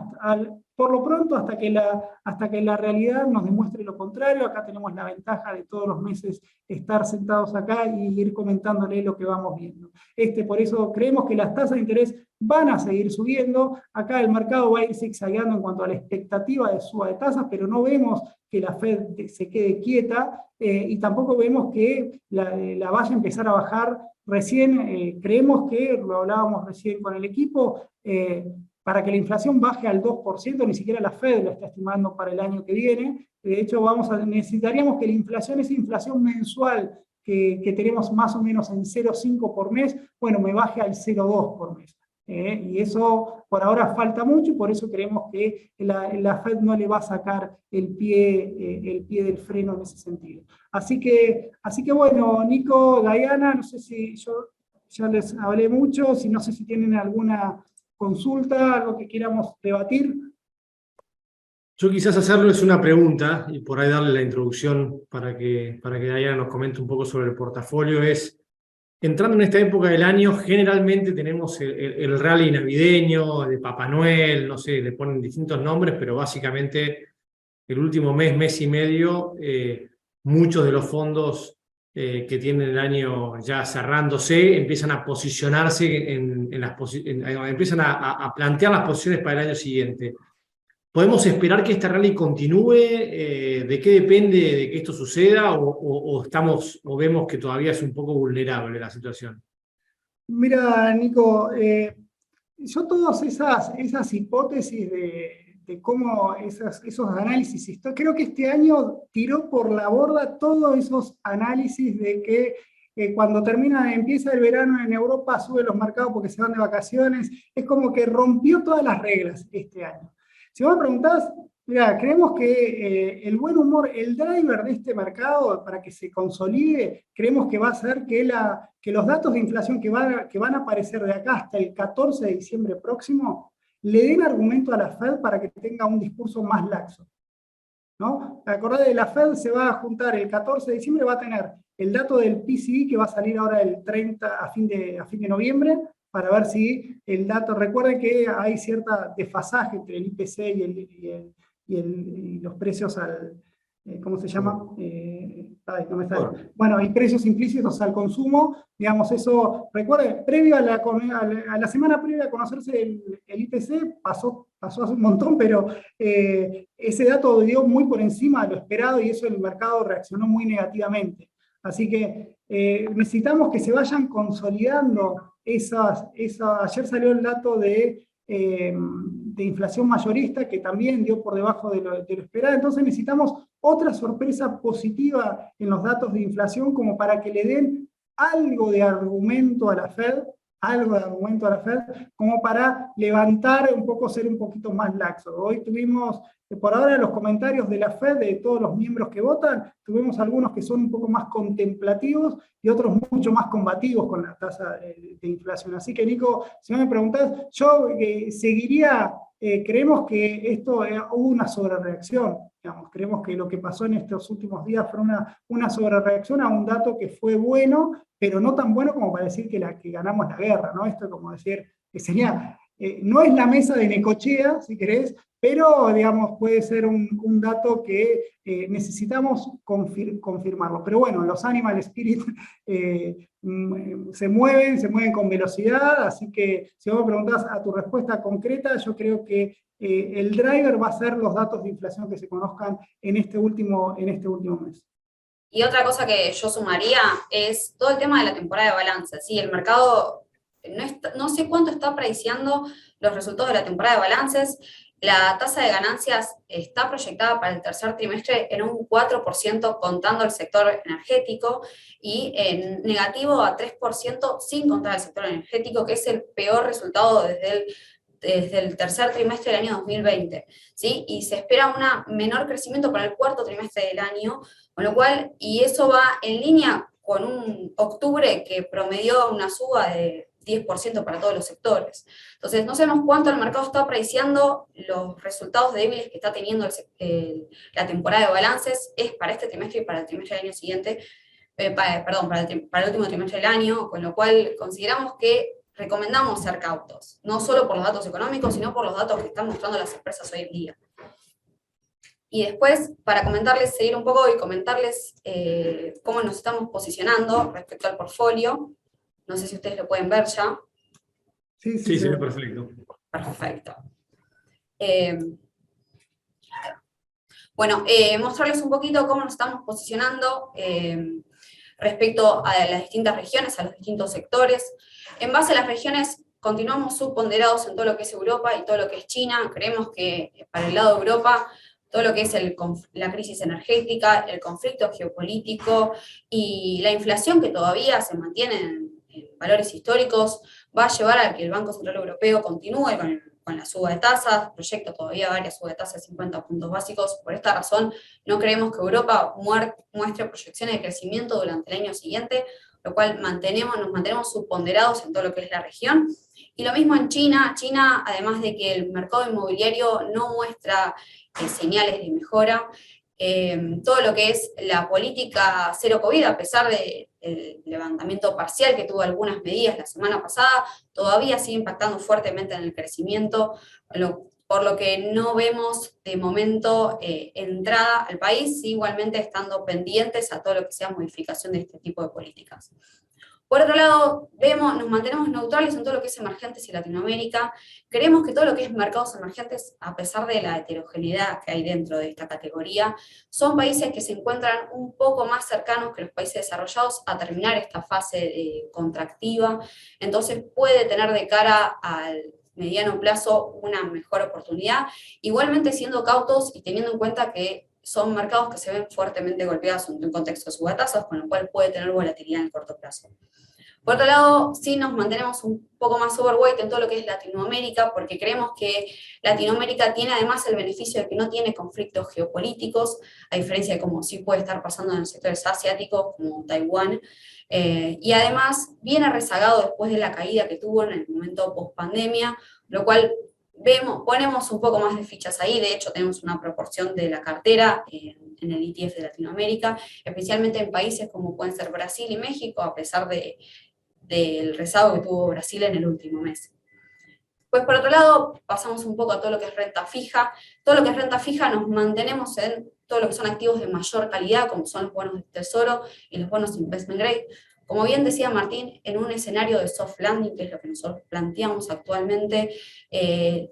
por lo pronto, hasta que la realidad nos demuestre lo contrario. Acá tenemos la ventaja de todos los meses estar sentados acá y ir comentándole lo que vamos viendo. Por eso creemos que las tasas de interés van a seguir subiendo. Acá el mercado va a ir zigzagueando en cuanto a la expectativa de suba de tasas, pero no vemos que la Fed se quede quieta, y tampoco vemos que la vaya a empezar a bajar recién. Creemos que, lo hablábamos recién con el equipo, para que la inflación baje al 2%, ni siquiera la Fed lo está estimando para el año que viene. De hecho, necesitaríamos que la inflación, esa inflación mensual que tenemos más o menos en 0,5 por mes, bueno, me baje al 0,2 por mes. Y eso por ahora falta mucho, y por eso creemos que la Fed no le va a sacar el pie del freno en ese sentido. Así que bueno, Nico, Diana, no sé si yo ya les hablé mucho, no sé si tienen alguna consulta, algo que queramos debatir. Yo quizás hacerles una pregunta y por ahí darle la introducción para que Diana nos comente un poco sobre el portafolio. Entrando en esta época del año, generalmente tenemos el rally navideño, de Papá Noel, no sé, le ponen distintos nombres, pero básicamente el último mes y medio, muchos de los fondos que tienen el año ya cerrándose empiezan a posicionarse empiezan a plantear las posiciones para el año siguiente. ¿Podemos esperar que este rally continúe? ¿De qué depende de que esto suceda? ¿O vemos que todavía es un poco vulnerable la situación? Mira, Nico, yo todas esas hipótesis de cómo esos análisis, creo que este año tiró por la borda todos esos análisis de que cuando empieza el verano en Europa, suben los mercados porque se van de vacaciones. Es como que rompió todas las reglas este año. Si vos me preguntás, mira, creemos que el buen humor, el driver de este mercado, para que se consolide, creemos que va a ser que los datos de inflación que van a aparecer de acá hasta el 14 de diciembre próximo le den argumento a la Fed para que tenga un discurso más laxo, ¿no? Acordate, la Fed se va a juntar el 14 de diciembre, va a tener el dato del PCE que va a salir ahora el 30 a fin de noviembre, para ver si el dato, recuerden que hay cierta desfasaje entre el IPC y los precios ¿cómo se llama? Ay, no me sale. Bueno, y precios implícitos al consumo, digamos, eso, recuerden, previo a la semana previa a conocerse el IPC, pasó hace un montón, pero ese dato dio muy por encima de lo esperado y eso el mercado reaccionó muy negativamente. Así que necesitamos que se vayan consolidando ayer salió el dato de inflación mayorista, que también dio por debajo de lo esperado. Entonces necesitamos otra sorpresa positiva en los datos de inflación como para que le den algo de argumento a la Fed, como para levantar un poco, ser un poquito más laxo. Hoy tuvimos, por ahora, los comentarios de la Fed, de todos los miembros que votan, tuvimos algunos que son un poco más contemplativos y otros mucho más combativos con la tasa de inflación. Así que, Nico, si me preguntás, yo seguiría, creemos que esto hubo una sobrereacción, digamos, creemos que lo que pasó en estos últimos días fue una sobrereacción a un dato que fue bueno, pero no tan bueno como para decir que ganamos la guerra, ¿no? Esto es como decir, que sería, no es la mesa de Necochea, si querés, pero, digamos, puede ser un dato que necesitamos confirmarlo. Pero bueno, los animal spirit se mueven con velocidad, así que si vos me preguntás a tu respuesta concreta, yo creo que el driver va a ser los datos de inflación que se conozcan en este último mes. Y otra cosa que yo sumaría es todo el tema de la temporada de balance. Sí, el mercado no sé cuánto está preciando los resultados de la temporada de balances. La tasa de ganancias está proyectada para el tercer trimestre en un 4% contando el sector energético y en negativo a 3% sin contar el sector energético, que es el peor resultado desde el tercer trimestre del año 2020, ¿sí? Y se espera un menor crecimiento para el cuarto trimestre del año, con lo cual, y eso va en línea con un octubre que promedió una suba de 10% para todos los sectores. Entonces, no sabemos cuánto el mercado está apreciando los resultados débiles que está teniendo la temporada de balances, es para este trimestre y para el trimestre del año siguiente, para el último trimestre del año, con lo cual consideramos que recomendamos ser cautos, no solo por los datos económicos, sino por los datos que están mostrando las empresas hoy en día. Y después, para seguir un poco y comentarles cómo nos estamos posicionando respecto al portfolio. No sé si ustedes lo pueden ver ya. Sí, se ve perfecto. Perfecto. Bueno, mostrarles un poquito cómo nos estamos posicionando respecto a las distintas regiones, a los distintos sectores. En base a las regiones, continuamos subponderados en todo lo que es Europa y todo lo que es China. Creemos que para el lado de Europa, todo lo que es la crisis energética, el conflicto geopolítico y la inflación que todavía se mantiene en valores históricos, va a llevar a que el Banco Central Europeo continúe con la suba de tasas, proyecta todavía varias subas de tasas de 50 puntos básicos. Por esta razón, no creemos que Europa muestre proyecciones de crecimiento durante el año siguiente, lo cual nos mantenemos subponderados en todo lo que es la región. Y lo mismo en China. China, además de que el mercado inmobiliario no muestra señales de mejora, todo lo que es la política cero COVID, a pesar del levantamiento parcial que tuvo algunas medidas la semana pasada, todavía sigue impactando fuertemente en el crecimiento, por lo que no vemos de momento entrada al país, igualmente estando pendientes a todo lo que sea modificación de este tipo de políticas. Por otro lado, nos mantenemos neutrales en todo lo que es emergentes y Latinoamérica. Creemos que todo lo que es mercados emergentes, a pesar de la heterogeneidad que hay dentro de esta categoría, son países que se encuentran un poco más cercanos que los países desarrollados a terminar esta fase contractiva. Entonces puede tener de cara al mediano plazo una mejor oportunidad, igualmente siendo cautos y teniendo en cuenta que son mercados que se ven fuertemente golpeados en un contexto de subatasas, con lo cual puede tener volatilidad en el corto plazo. Por otro lado, sí nos mantenemos un poco más overweight en todo lo que es Latinoamérica, porque creemos que Latinoamérica tiene además el beneficio de que no tiene conflictos geopolíticos, a diferencia de como sí puede estar pasando en los sectores asiáticos, como Taiwán, y además viene rezagado después de la caída que tuvo en el momento post-pandemia, lo cual ponemos un poco más de fichas ahí. De hecho tenemos una proporción de la cartera en el ETF de Latinoamérica, especialmente en países como pueden ser Brasil y México, a pesar del rezago que tuvo Brasil en el último mes. Pues por otro lado, pasamos un poco a todo lo que es renta fija. Todo lo que es renta fija nos mantenemos en todo lo que son activos de mayor calidad, como son los bonos de tesoro y los bonos investment grade. Como bien decía Martín, en un escenario de soft landing, que es lo que nosotros planteamos actualmente,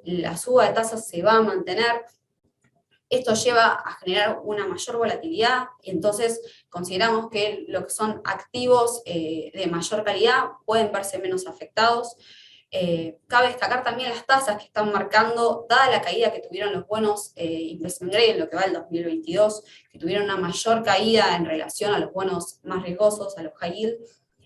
la suba de tasas se va a mantener. Esto lleva a generar una mayor volatilidad y entonces consideramos que lo que son activos de mayor calidad pueden verse menos afectados. Cabe destacar también las tasas que están marcando, dada la caída que tuvieron los bonos investment grade en lo que va el 2022, que tuvieron una mayor caída en relación a los bonos más riesgosos, a los high yield.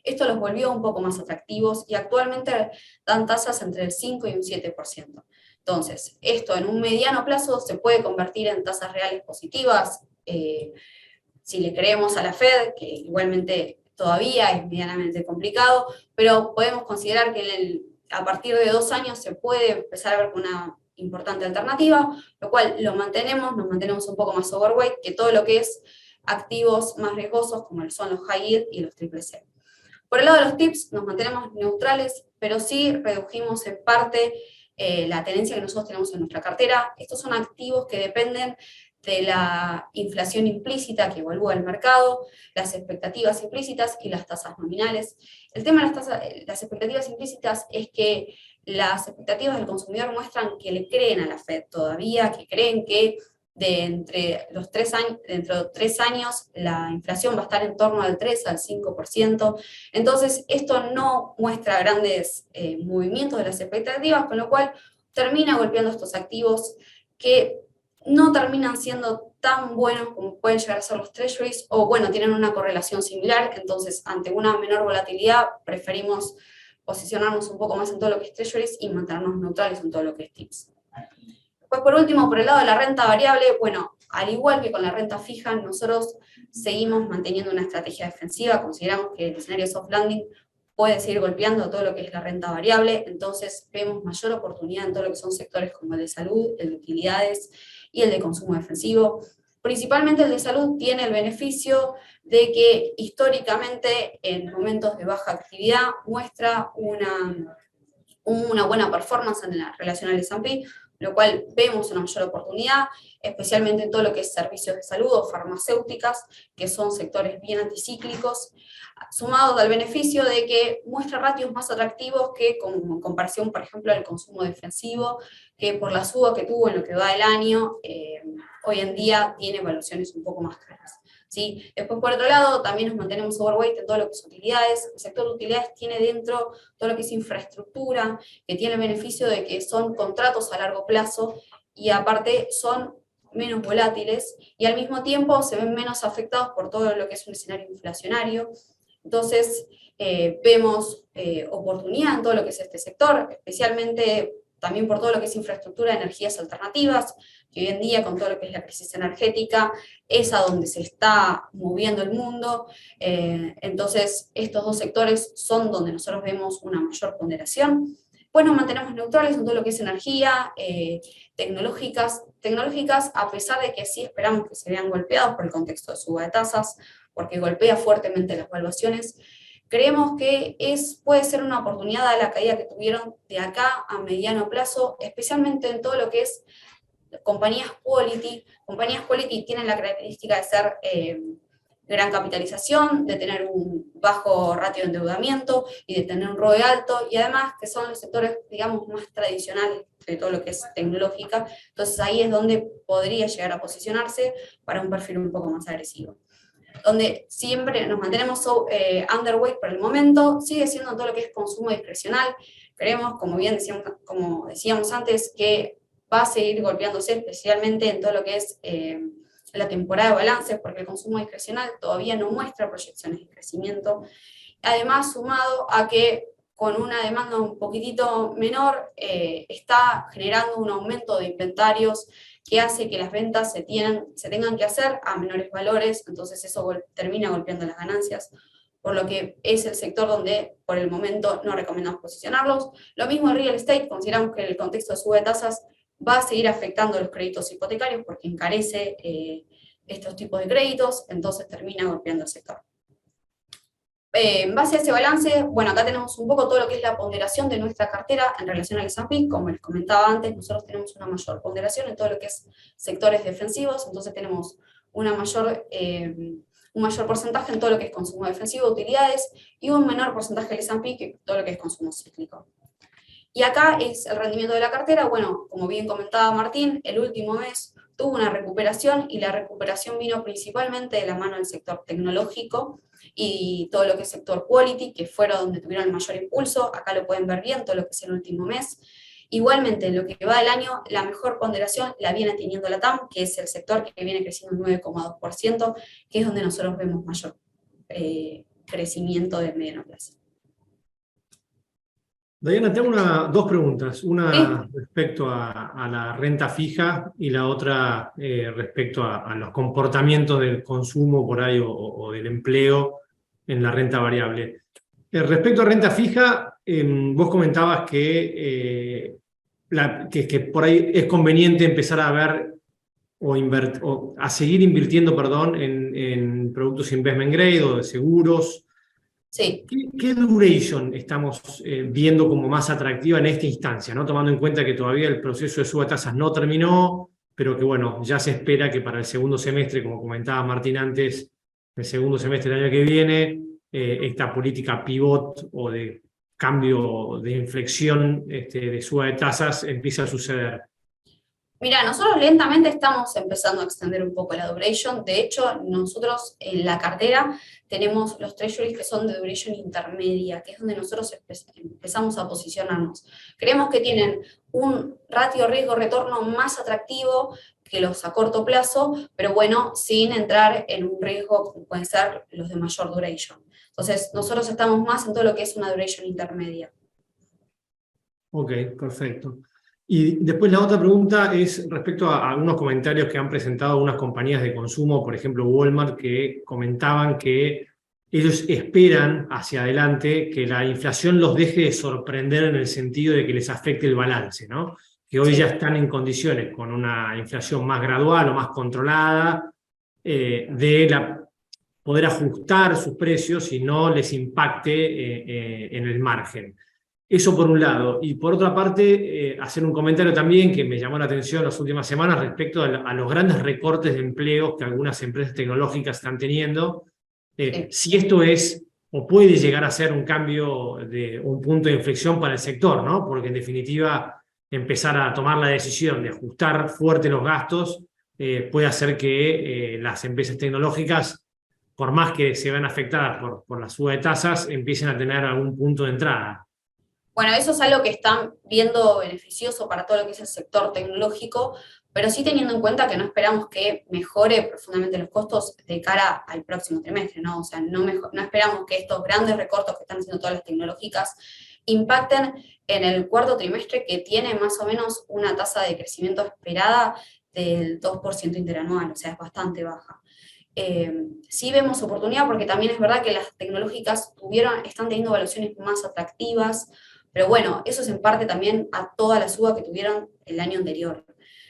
Esto los volvió un poco más atractivos y actualmente dan tasas entre el 5 y un 7%. Entonces, esto en un mediano plazo se puede convertir en tasas reales positivas, si le creemos a la Fed, que igualmente todavía es medianamente complicado, pero podemos considerar que a partir de 2 años se puede empezar a ver una importante alternativa, lo cual nos mantenemos un poco más overweight que todo lo que es activos más riesgosos, como son los high yield y los triple C. Por el lado de los tips, nos mantenemos neutrales, pero sí redujimos en parte la tenencia que nosotros tenemos en nuestra cartera. Estos son activos que dependen de la inflación implícita que evalúa el mercado, las expectativas implícitas y las tasas nominales. El tema de las expectativas implícitas es que las expectativas del consumidor muestran que le creen a la Fed todavía, que creen que dentro de 3 años la inflación va a estar en torno al 3 al 5%. Entonces, esto no muestra grandes movimientos de las expectativas, con lo cual termina golpeando estos activos que no terminan siendo tan buenos como pueden llegar a ser los treasuries, o bueno, tienen una correlación similar, entonces ante una menor volatilidad preferimos posicionarnos un poco más en todo lo que es treasuries y mantenernos neutrales en todo lo que es tips. Pues por último, por el lado de la renta variable, bueno, al igual que con la renta fija, nosotros seguimos manteniendo una estrategia defensiva, consideramos que el escenario soft landing puede seguir golpeando todo lo que es la renta variable, entonces vemos mayor oportunidad en todo lo que son sectores como el de salud, el de utilidades y el de consumo defensivo. Principalmente el de salud tiene el beneficio de que históricamente en momentos de baja actividad muestra una buena performance en la relación al S&P, lo cual vemos una mayor oportunidad, especialmente en todo lo que es servicios de salud o farmacéuticas, que son sectores bien anticíclicos, sumados al beneficio de que muestra ratios más atractivos que en comparación, por ejemplo, al consumo defensivo, que por la suba que tuvo en lo que va del año, hoy en día tiene evaluaciones un poco más caras. ¿Sí? Después, por otro lado, también nos mantenemos overweight en todo lo que es utilidades. El sector de utilidades tiene dentro todo lo que es infraestructura, que tiene el beneficio de que son contratos a largo plazo y aparte son menos volátiles y al mismo tiempo se ven menos afectados por todo lo que es un escenario inflacionario. Entonces, vemos oportunidad en todo lo que es este sector, especialmente también por todo lo que es infraestructura de energías alternativas, que hoy en día con todo lo que es la crisis energética es a donde se está moviendo el mundo. Entonces estos dos sectores son donde nosotros vemos una mayor ponderación. Pues nos mantenemos neutrales en todo lo que es energía, tecnológicas, a pesar de que sí esperamos que se vean golpeados por el contexto de suba de tasas, porque golpea fuertemente las valuaciones. Creemos que puede ser una oportunidad a la caída que tuvieron de acá a mediano plazo, especialmente en todo lo que es compañías quality. Compañías quality tienen la característica de ser gran capitalización, de tener un bajo ratio de endeudamiento y de tener un ROE alto, y además que son los sectores, digamos, más tradicionales de todo lo que es tecnológica. Entonces ahí es donde podría llegar a posicionarse para un perfil un poco más agresivo. Donde siempre nos mantenemos underweight por el momento, sigue siendo todo lo que es consumo discrecional. Creemos, como decíamos antes, que va a seguir golpeándose, especialmente en todo lo que es la temporada de balances, porque el consumo discrecional todavía no muestra proyecciones de crecimiento. Además, sumado a que con una demanda un poquitito menor, está generando un aumento de inventarios que hace que las ventas se tengan que hacer a menores valores, entonces eso termina golpeando las ganancias, por lo que es el sector donde por el momento no recomendamos posicionarlos. Lo mismo el real estate, consideramos que el contexto de suba de tasas va a seguir afectando los créditos hipotecarios porque encarece estos tipos de créditos, entonces termina golpeando el sector. En base a ese balance, bueno, acá tenemos un poco todo lo que es la ponderación de nuestra cartera en relación al S&P. Como les comentaba antes, nosotros tenemos una mayor ponderación en todo lo que es sectores defensivos, entonces tenemos un mayor porcentaje en todo lo que es consumo defensivo, utilidades, y un menor porcentaje del S&P que todo lo que es consumo cíclico. Y acá es el rendimiento de la cartera. Bueno, como bien comentaba Martín, el último mes tuvo una recuperación, y la recuperación vino principalmente de la mano del sector tecnológico y todo lo que es sector quality, que fueron donde tuvieron el mayor impulso. Acá lo pueden ver bien, todo lo que es el último mes. Igualmente, en lo que va del año, la mejor ponderación la viene teniendo la TAM, que es el sector que viene creciendo un 9,2%, que es donde nosotros vemos mayor crecimiento de mediano plazo. Diana, tengo dos preguntas, una Sí. respecto a la renta fija y la otra respecto a los comportamientos del consumo por ahí o del empleo en la renta variable. Respecto a renta fija, vos comentabas que por ahí es conveniente empezar a ver o a seguir invirtiendo, perdón, en productos investment grade o de seguros. Sí. ¿Qué duration estamos viendo como más atractiva en esta instancia, ¿no? Tomando en cuenta que todavía el proceso de suba de tasas no terminó, pero que bueno, ya se espera que para el segundo semestre, como comentaba Martín antes, el segundo semestre del año que viene, esta política pivot o de cambio de inflexión de suba de tasas empieza a suceder. Mira, nosotros lentamente estamos empezando a extender un poco la duration. De hecho, nosotros en la cartera tenemos los treasuries que son de duration intermedia, que es donde nosotros empezamos a posicionarnos. Creemos que tienen un ratio riesgo-retorno más atractivo que los a corto plazo, pero bueno, sin entrar en un riesgo como pueden ser los de mayor duration. Entonces, nosotros estamos más en todo lo que es una duration intermedia. Ok, perfecto. Y después la otra pregunta es respecto a algunos comentarios que han presentado algunas compañías de consumo, por ejemplo Walmart, que comentaban que ellos esperan hacia adelante que la inflación los deje de sorprender en el sentido de que les afecte el balance, ¿no? Que hoy Sí. ya están en condiciones con una inflación más gradual o más controlada poder ajustar sus precios y no les impacte en el margen. Eso por un lado. Y por otra parte, hacer un comentario también que me llamó la atención las últimas semanas respecto a los grandes recortes de empleos que algunas empresas tecnológicas están teniendo. Si esto es o puede llegar a ser un cambio, un punto de inflexión para el sector, ¿no? Porque en definitiva empezar a tomar la decisión de ajustar fuerte los gastos puede hacer que las empresas tecnológicas, por más que se vean afectadas por la suba de tasas, empiecen a tener algún punto de entrada. Bueno, eso es algo que están viendo beneficioso para todo lo que es el sector tecnológico, pero sí teniendo en cuenta que no esperamos que mejore profundamente los costos de cara al próximo trimestre, ¿no? O sea, no esperamos que estos grandes recortes que están haciendo todas las tecnológicas impacten en el cuarto trimestre, que tiene más o menos una tasa de crecimiento esperada del 2% interanual, o sea, es bastante baja. Sí vemos oportunidad porque también es verdad que las tecnológicas están teniendo evaluaciones más atractivas, pero bueno, eso es en parte también a toda la suba que tuvieron el año anterior.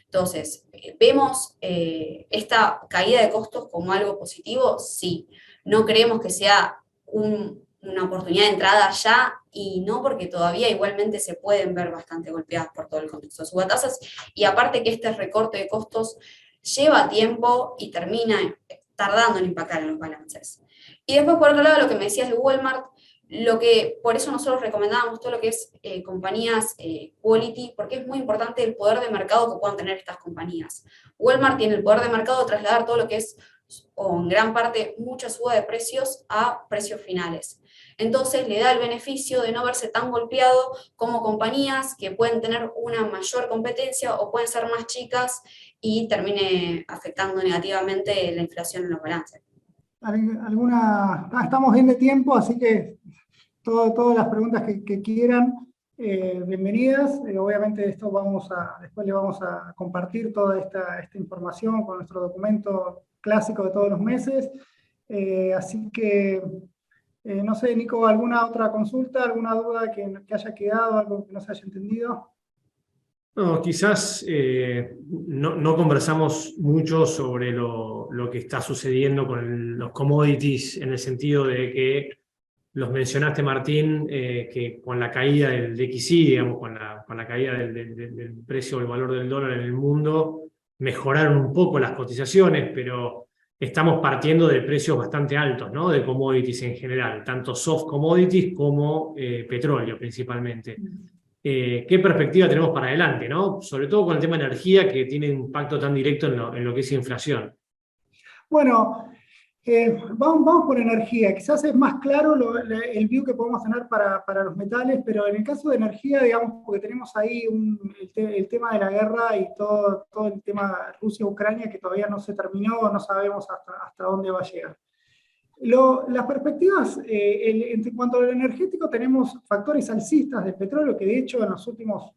Entonces, ¿vemos esta caída de costos como algo positivo? Sí. No creemos que sea una oportunidad de entrada ya, y no porque todavía igualmente se pueden ver bastante golpeadas por todo el contexto de suba de tasas, y aparte que este recorte de costos lleva tiempo y termina tardando en impactar en los balances. Y después, por otro lado, lo que me decías de Walmart, por eso nosotros recomendábamos todo lo que es compañías quality, porque es muy importante el poder de mercado que puedan tener estas compañías. Walmart tiene el poder de mercado de trasladar todo lo que es, o en gran parte, mucha suba de precios a precios finales. Entonces le da el beneficio de no verse tan golpeado como compañías que pueden tener una mayor competencia o pueden ser más chicas y termine afectando negativamente la inflación en los balances. Estamos bien de tiempo, así que todas las preguntas que quieran, bienvenidas. Obviamente después le vamos a compartir toda esta información con nuestro documento clásico de todos los meses. Así que, no sé, Nico, ¿alguna otra consulta, alguna duda que haya quedado, algo que no se haya entendido? No, quizás no conversamos mucho sobre lo que está sucediendo con los commodities, en el sentido de que los mencionaste, Martín, que con la caída del DXY, digamos, con la caída del precio o el valor del dólar en el mundo, mejoraron un poco las cotizaciones, pero estamos partiendo de precios bastante altos, ¿no? De commodities en general, tanto soft commodities como petróleo principalmente. ¿Qué perspectiva tenemos para adelante, ¿no? Sobre todo con el tema de energía, que tiene un impacto tan directo en lo que es inflación. Bueno, vamos por energía. Quizás es más claro el view que podemos tener para los metales, pero en el caso de energía, digamos, porque tenemos ahí el tema de la guerra y todo el tema Rusia-Ucrania que todavía no se terminó, no sabemos hasta dónde va a llegar. Las perspectivas, en cuanto al energético, tenemos factores alcistas del petróleo que de hecho en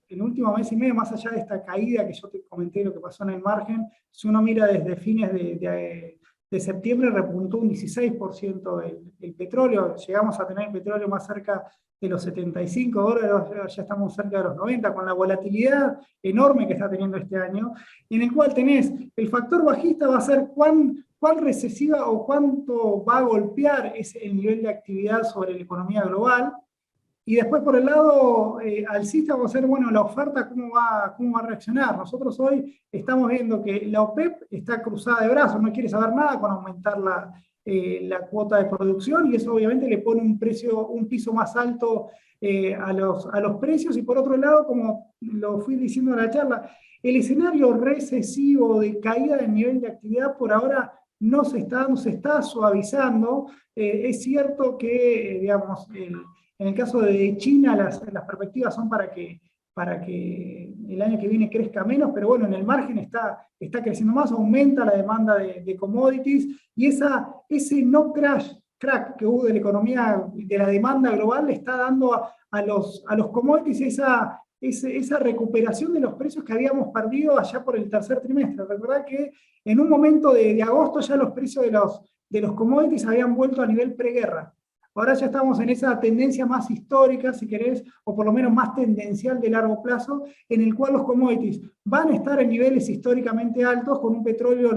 el último mes y medio, más allá de esta caída que yo te comenté, lo que pasó en el margen, si uno mira desde fines de septiembre, repuntó un 16% el petróleo, llegamos a tener el petróleo más cerca de los $75, ya estamos cerca de los 90, con la volatilidad enorme que está teniendo este año, y en el cual tenés el factor bajista va a ser cuán recesiva o cuánto va a golpear el nivel de actividad sobre la economía global. Y después por el lado alcista va a ser, bueno, la oferta cómo va a reaccionar. Nosotros hoy estamos viendo que la OPEP está cruzada de brazos, no quiere saber nada con aumentar la cuota de producción, y eso obviamente le pone un piso más alto a los precios. Y por otro lado, como lo fui diciendo en la charla, el escenario recesivo de caída del nivel de actividad por ahora no se está suavizando. Es cierto que, digamos, en el caso de China las perspectivas son para que el año que viene crezca menos, pero bueno, en el margen está creciendo más, aumenta la demanda de commodities, y ese no crack que hubo de la economía, de la demanda global, le está dando a los commodities esa recuperación de los precios que habíamos perdido allá por el tercer trimestre. Recordad que en un momento de agosto ya los precios de los commodities habían vuelto a nivel preguerra. Ahora ya estamos en esa tendencia más histórica, si querés, o por lo menos más tendencial de largo plazo, en el cual los commodities van a estar en niveles históricamente altos. Con un petróleo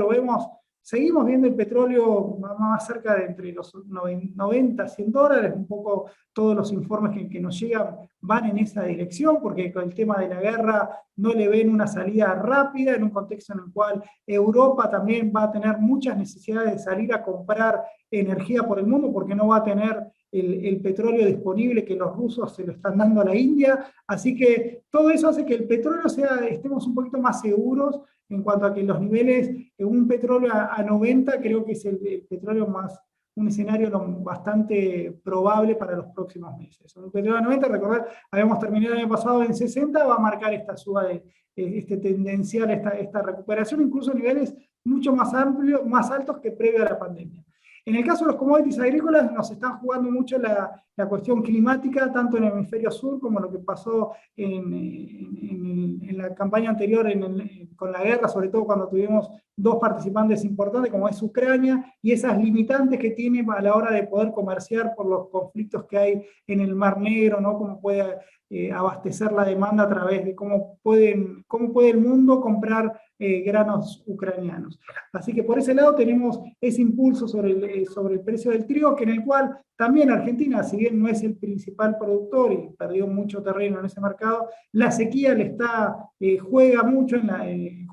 seguimos viendo el petróleo más cerca de entre los 90, $100, un poco todos los informes que nos llegan van en esa dirección, porque con el tema de la guerra no le ven una salida rápida, en un contexto en el cual Europa también va a tener muchas necesidades de salir a comprar energía por el mundo, porque no va a tener el petróleo disponible que los rusos se lo están dando a la India. Así que todo eso hace que el petróleo estemos un poquito más seguros en cuanto a que los niveles, un petróleo a 90 creo que es el petróleo un escenario bastante probable para los próximos meses. Un petróleo a 90, recordad, habíamos terminado el año pasado en 60, va a marcar esta suba tendencial, esta recuperación, incluso a niveles mucho más amplios, más altos que previo a la pandemia. En el caso de los commodities agrícolas nos están jugando mucho la cuestión climática, tanto en el hemisferio sur como lo que pasó en la campaña anterior con la guerra, sobre todo cuando tuvimos dos participantes importantes como es Ucrania, y esas limitantes que tiene a la hora de poder comerciar por los conflictos que hay en el Mar Negro, ¿no? Cómo puede abastecer la demanda a través de cómo puede el mundo comprar granos ucranianos. Así que por ese lado tenemos ese impulso sobre el precio del trigo, en el cual también Argentina, si bien no es el principal productor y perdió mucho terreno en ese mercado, la sequía juega mucho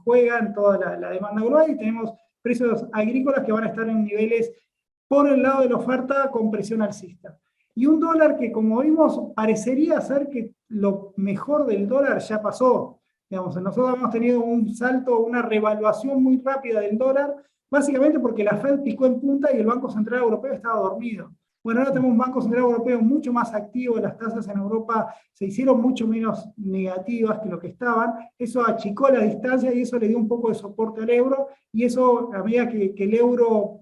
juega en toda la demanda global, y tenemos precios agrícolas que van a estar en niveles por el lado de la oferta con presión alcista. Y un dólar que, como vimos, parecería ser que lo mejor del dólar ya pasó. Digamos, nosotros hemos tenido un salto, una revaluación muy rápida del dólar, básicamente porque la Fed picó en punta y el Banco Central Europeo estaba dormido. Bueno, ahora tenemos un Banco Central Europeo mucho más activo, las tasas en Europa se hicieron mucho menos negativas que lo que estaban, eso achicó la distancia y eso le dio un poco de soporte al euro, y eso, a medida que el euro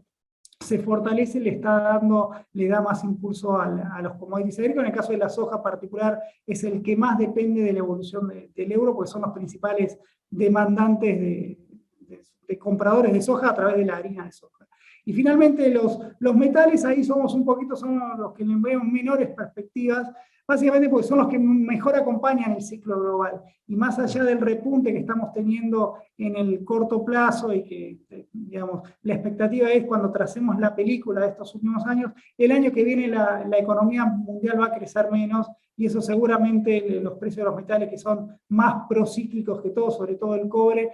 se fortalece, le da más impulso a los commodities agrícolas. En el caso de la soja particular, es el que más depende de la evolución del euro, porque son los principales demandantes de compradores de soja a través de la harina de soja. Y finalmente los metales, ahí somos los que le vemos menores perspectivas, básicamente porque son los que mejor acompañan el ciclo global. Y más allá del repunte que estamos teniendo en el corto plazo y que digamos, la expectativa es cuando tracemos la película de estos últimos años, el año que viene la economía mundial va a crecer menos y eso seguramente los precios de los metales que son más procíclicos que todo, sobre todo el cobre,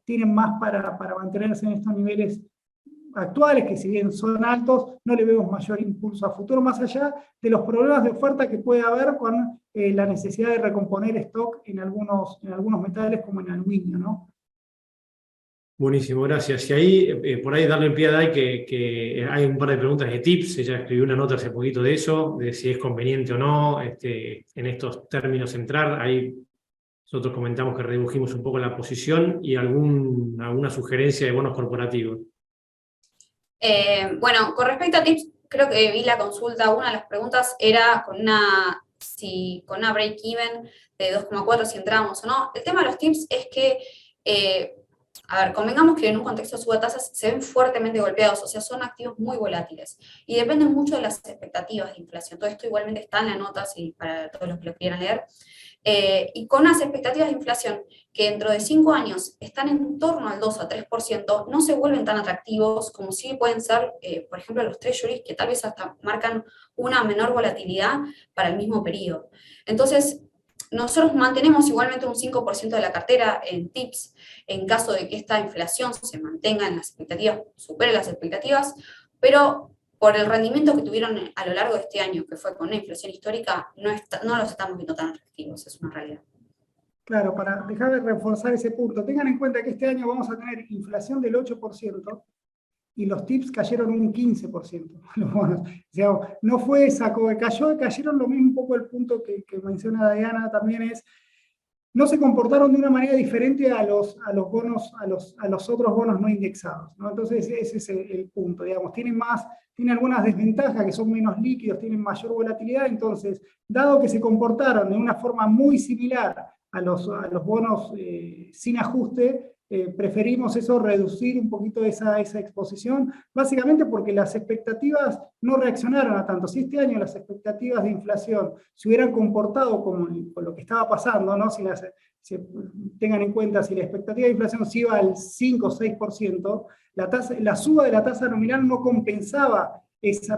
tienen más para mantenerse en estos niveles actuales, que si bien son altos, no le vemos mayor impulso a futuro, más allá de los problemas de oferta que puede haber con la necesidad de recomponer stock en algunos metales como en aluminio, ¿no? Buenísimo, gracias. Y ahí, por ahí darle pie a Dai, que hay un par de preguntas de tips. Ella escribió una nota hace poquito de eso, de si es conveniente o no en estos términos entrar. Ahí nosotros comentamos que redujimos un poco la posición y alguna sugerencia de bonos corporativos. Bueno, con respecto a tips, creo que vi la consulta, una de las preguntas era con una break-even de 2,4 si entramos o no. El tema de los tips es que, a ver, convengamos que en un contexto de suba de tasas se ven fuertemente golpeados, o sea, son activos muy volátiles y dependen mucho de las expectativas de inflación. Todo esto igualmente está en la nota, para todos los que lo quieran leer. Y con unas expectativas de inflación que dentro de 5 años están en torno al 2 a 3%, no se vuelven tan atractivos como sí pueden ser, por ejemplo, los treasuries, que tal vez hasta marcan una menor volatilidad para el mismo periodo. Entonces, nosotros mantenemos igualmente un 5% de la cartera en TIPS en caso de que esta inflación se mantenga en las expectativas, supere las expectativas, pero por el rendimiento que tuvieron a lo largo de este año, que fue con una inflación histórica, no los estamos viendo tan atractivos, es una realidad. Claro, para dejar de reforzar ese punto, tengan en cuenta que este año vamos a tener inflación del 8% y los TIPS cayeron un 15%. Bueno, o sea, no fue esa, cayeron lo mismo un poco el punto que menciona Diana también es, no se comportaron de una manera diferente a los otros bonos no indexados, ¿no? Entonces ese es el punto, digamos, tienen algunas desventajas que son menos líquidos, tienen mayor volatilidad, entonces, dado que se comportaron de una forma muy similar a los bonos sin ajuste, preferimos reducir un poquito esa exposición, básicamente porque las expectativas no reaccionaron a tanto. Si este año las expectativas de inflación se hubieran comportado con lo que estaba pasando, ¿no? Tengan en cuenta, si la expectativa de inflación se iba al 5 o 6%, la suba de la tasa nominal no compensaba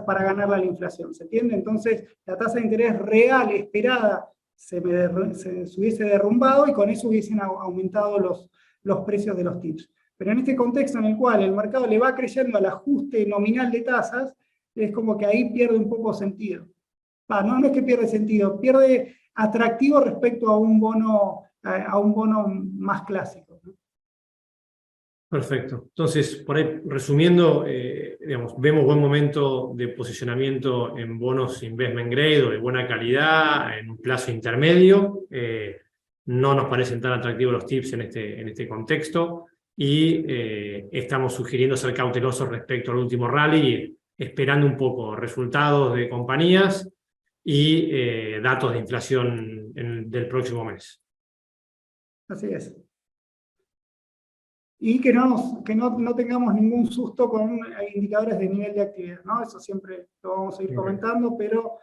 para ganarla la inflación, ¿se entiende? Entonces, la tasa de interés real esperada se hubiese derrumbado y con eso hubiesen aumentado los precios de los TIPS. Pero en este contexto en el cual el mercado le va creyendo al ajuste nominal de tasas, es como que ahí pierde un poco sentido. No es que pierde sentido, pierde atractivo respecto a un bono más clásico, ¿no? Perfecto. Entonces, por ahí, resumiendo, vemos buen momento de posicionamiento en bonos investment grade o de buena calidad, en un plazo intermedio. No nos parecen tan atractivos los tips en este contexto y estamos sugiriendo ser cautelosos respecto al último rally, esperando un poco resultados de compañías y datos de inflación del próximo mes. Así es. Y que no tengamos ningún susto con indicadores de nivel de actividad, ¿no? Eso siempre lo vamos a ir comentando, pero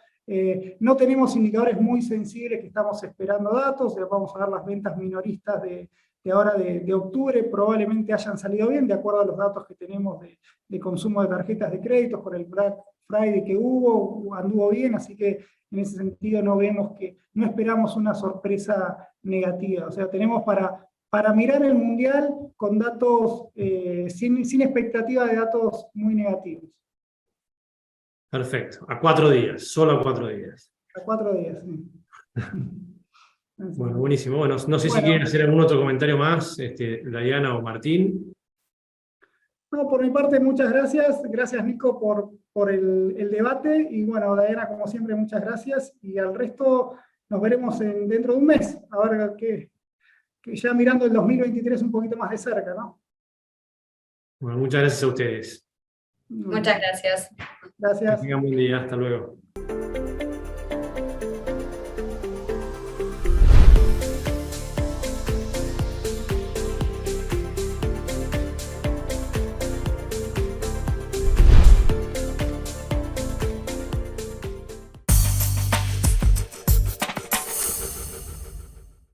no tenemos indicadores muy sensibles que estamos esperando datos, vamos a ver las ventas minoristas de ahora de octubre, probablemente hayan salido bien, de acuerdo a los datos que tenemos de consumo de tarjetas de créditos, con el Black Friday que anduvo bien, así que en ese sentido no esperamos una sorpresa negativa, o sea, tenemos para mirar el mundial con datos, sin expectativa de datos muy negativos. Perfecto, a 4 días, solo a 4 días. A 4 días, sí. Bueno, buenísimo. Bueno, no sé si quieren hacer algún otro comentario más, Diana o Martín. No, por mi parte, muchas gracias. Gracias, Nico, por el debate. Y bueno, Diana, como siempre, muchas gracias. Y al resto nos veremos dentro de un mes. A ver que ya mirando el 2023 un poquito más de cerca, ¿no? Bueno, muchas gracias a ustedes. Muchas gracias. Gracias. Que tengan buen día, hasta luego.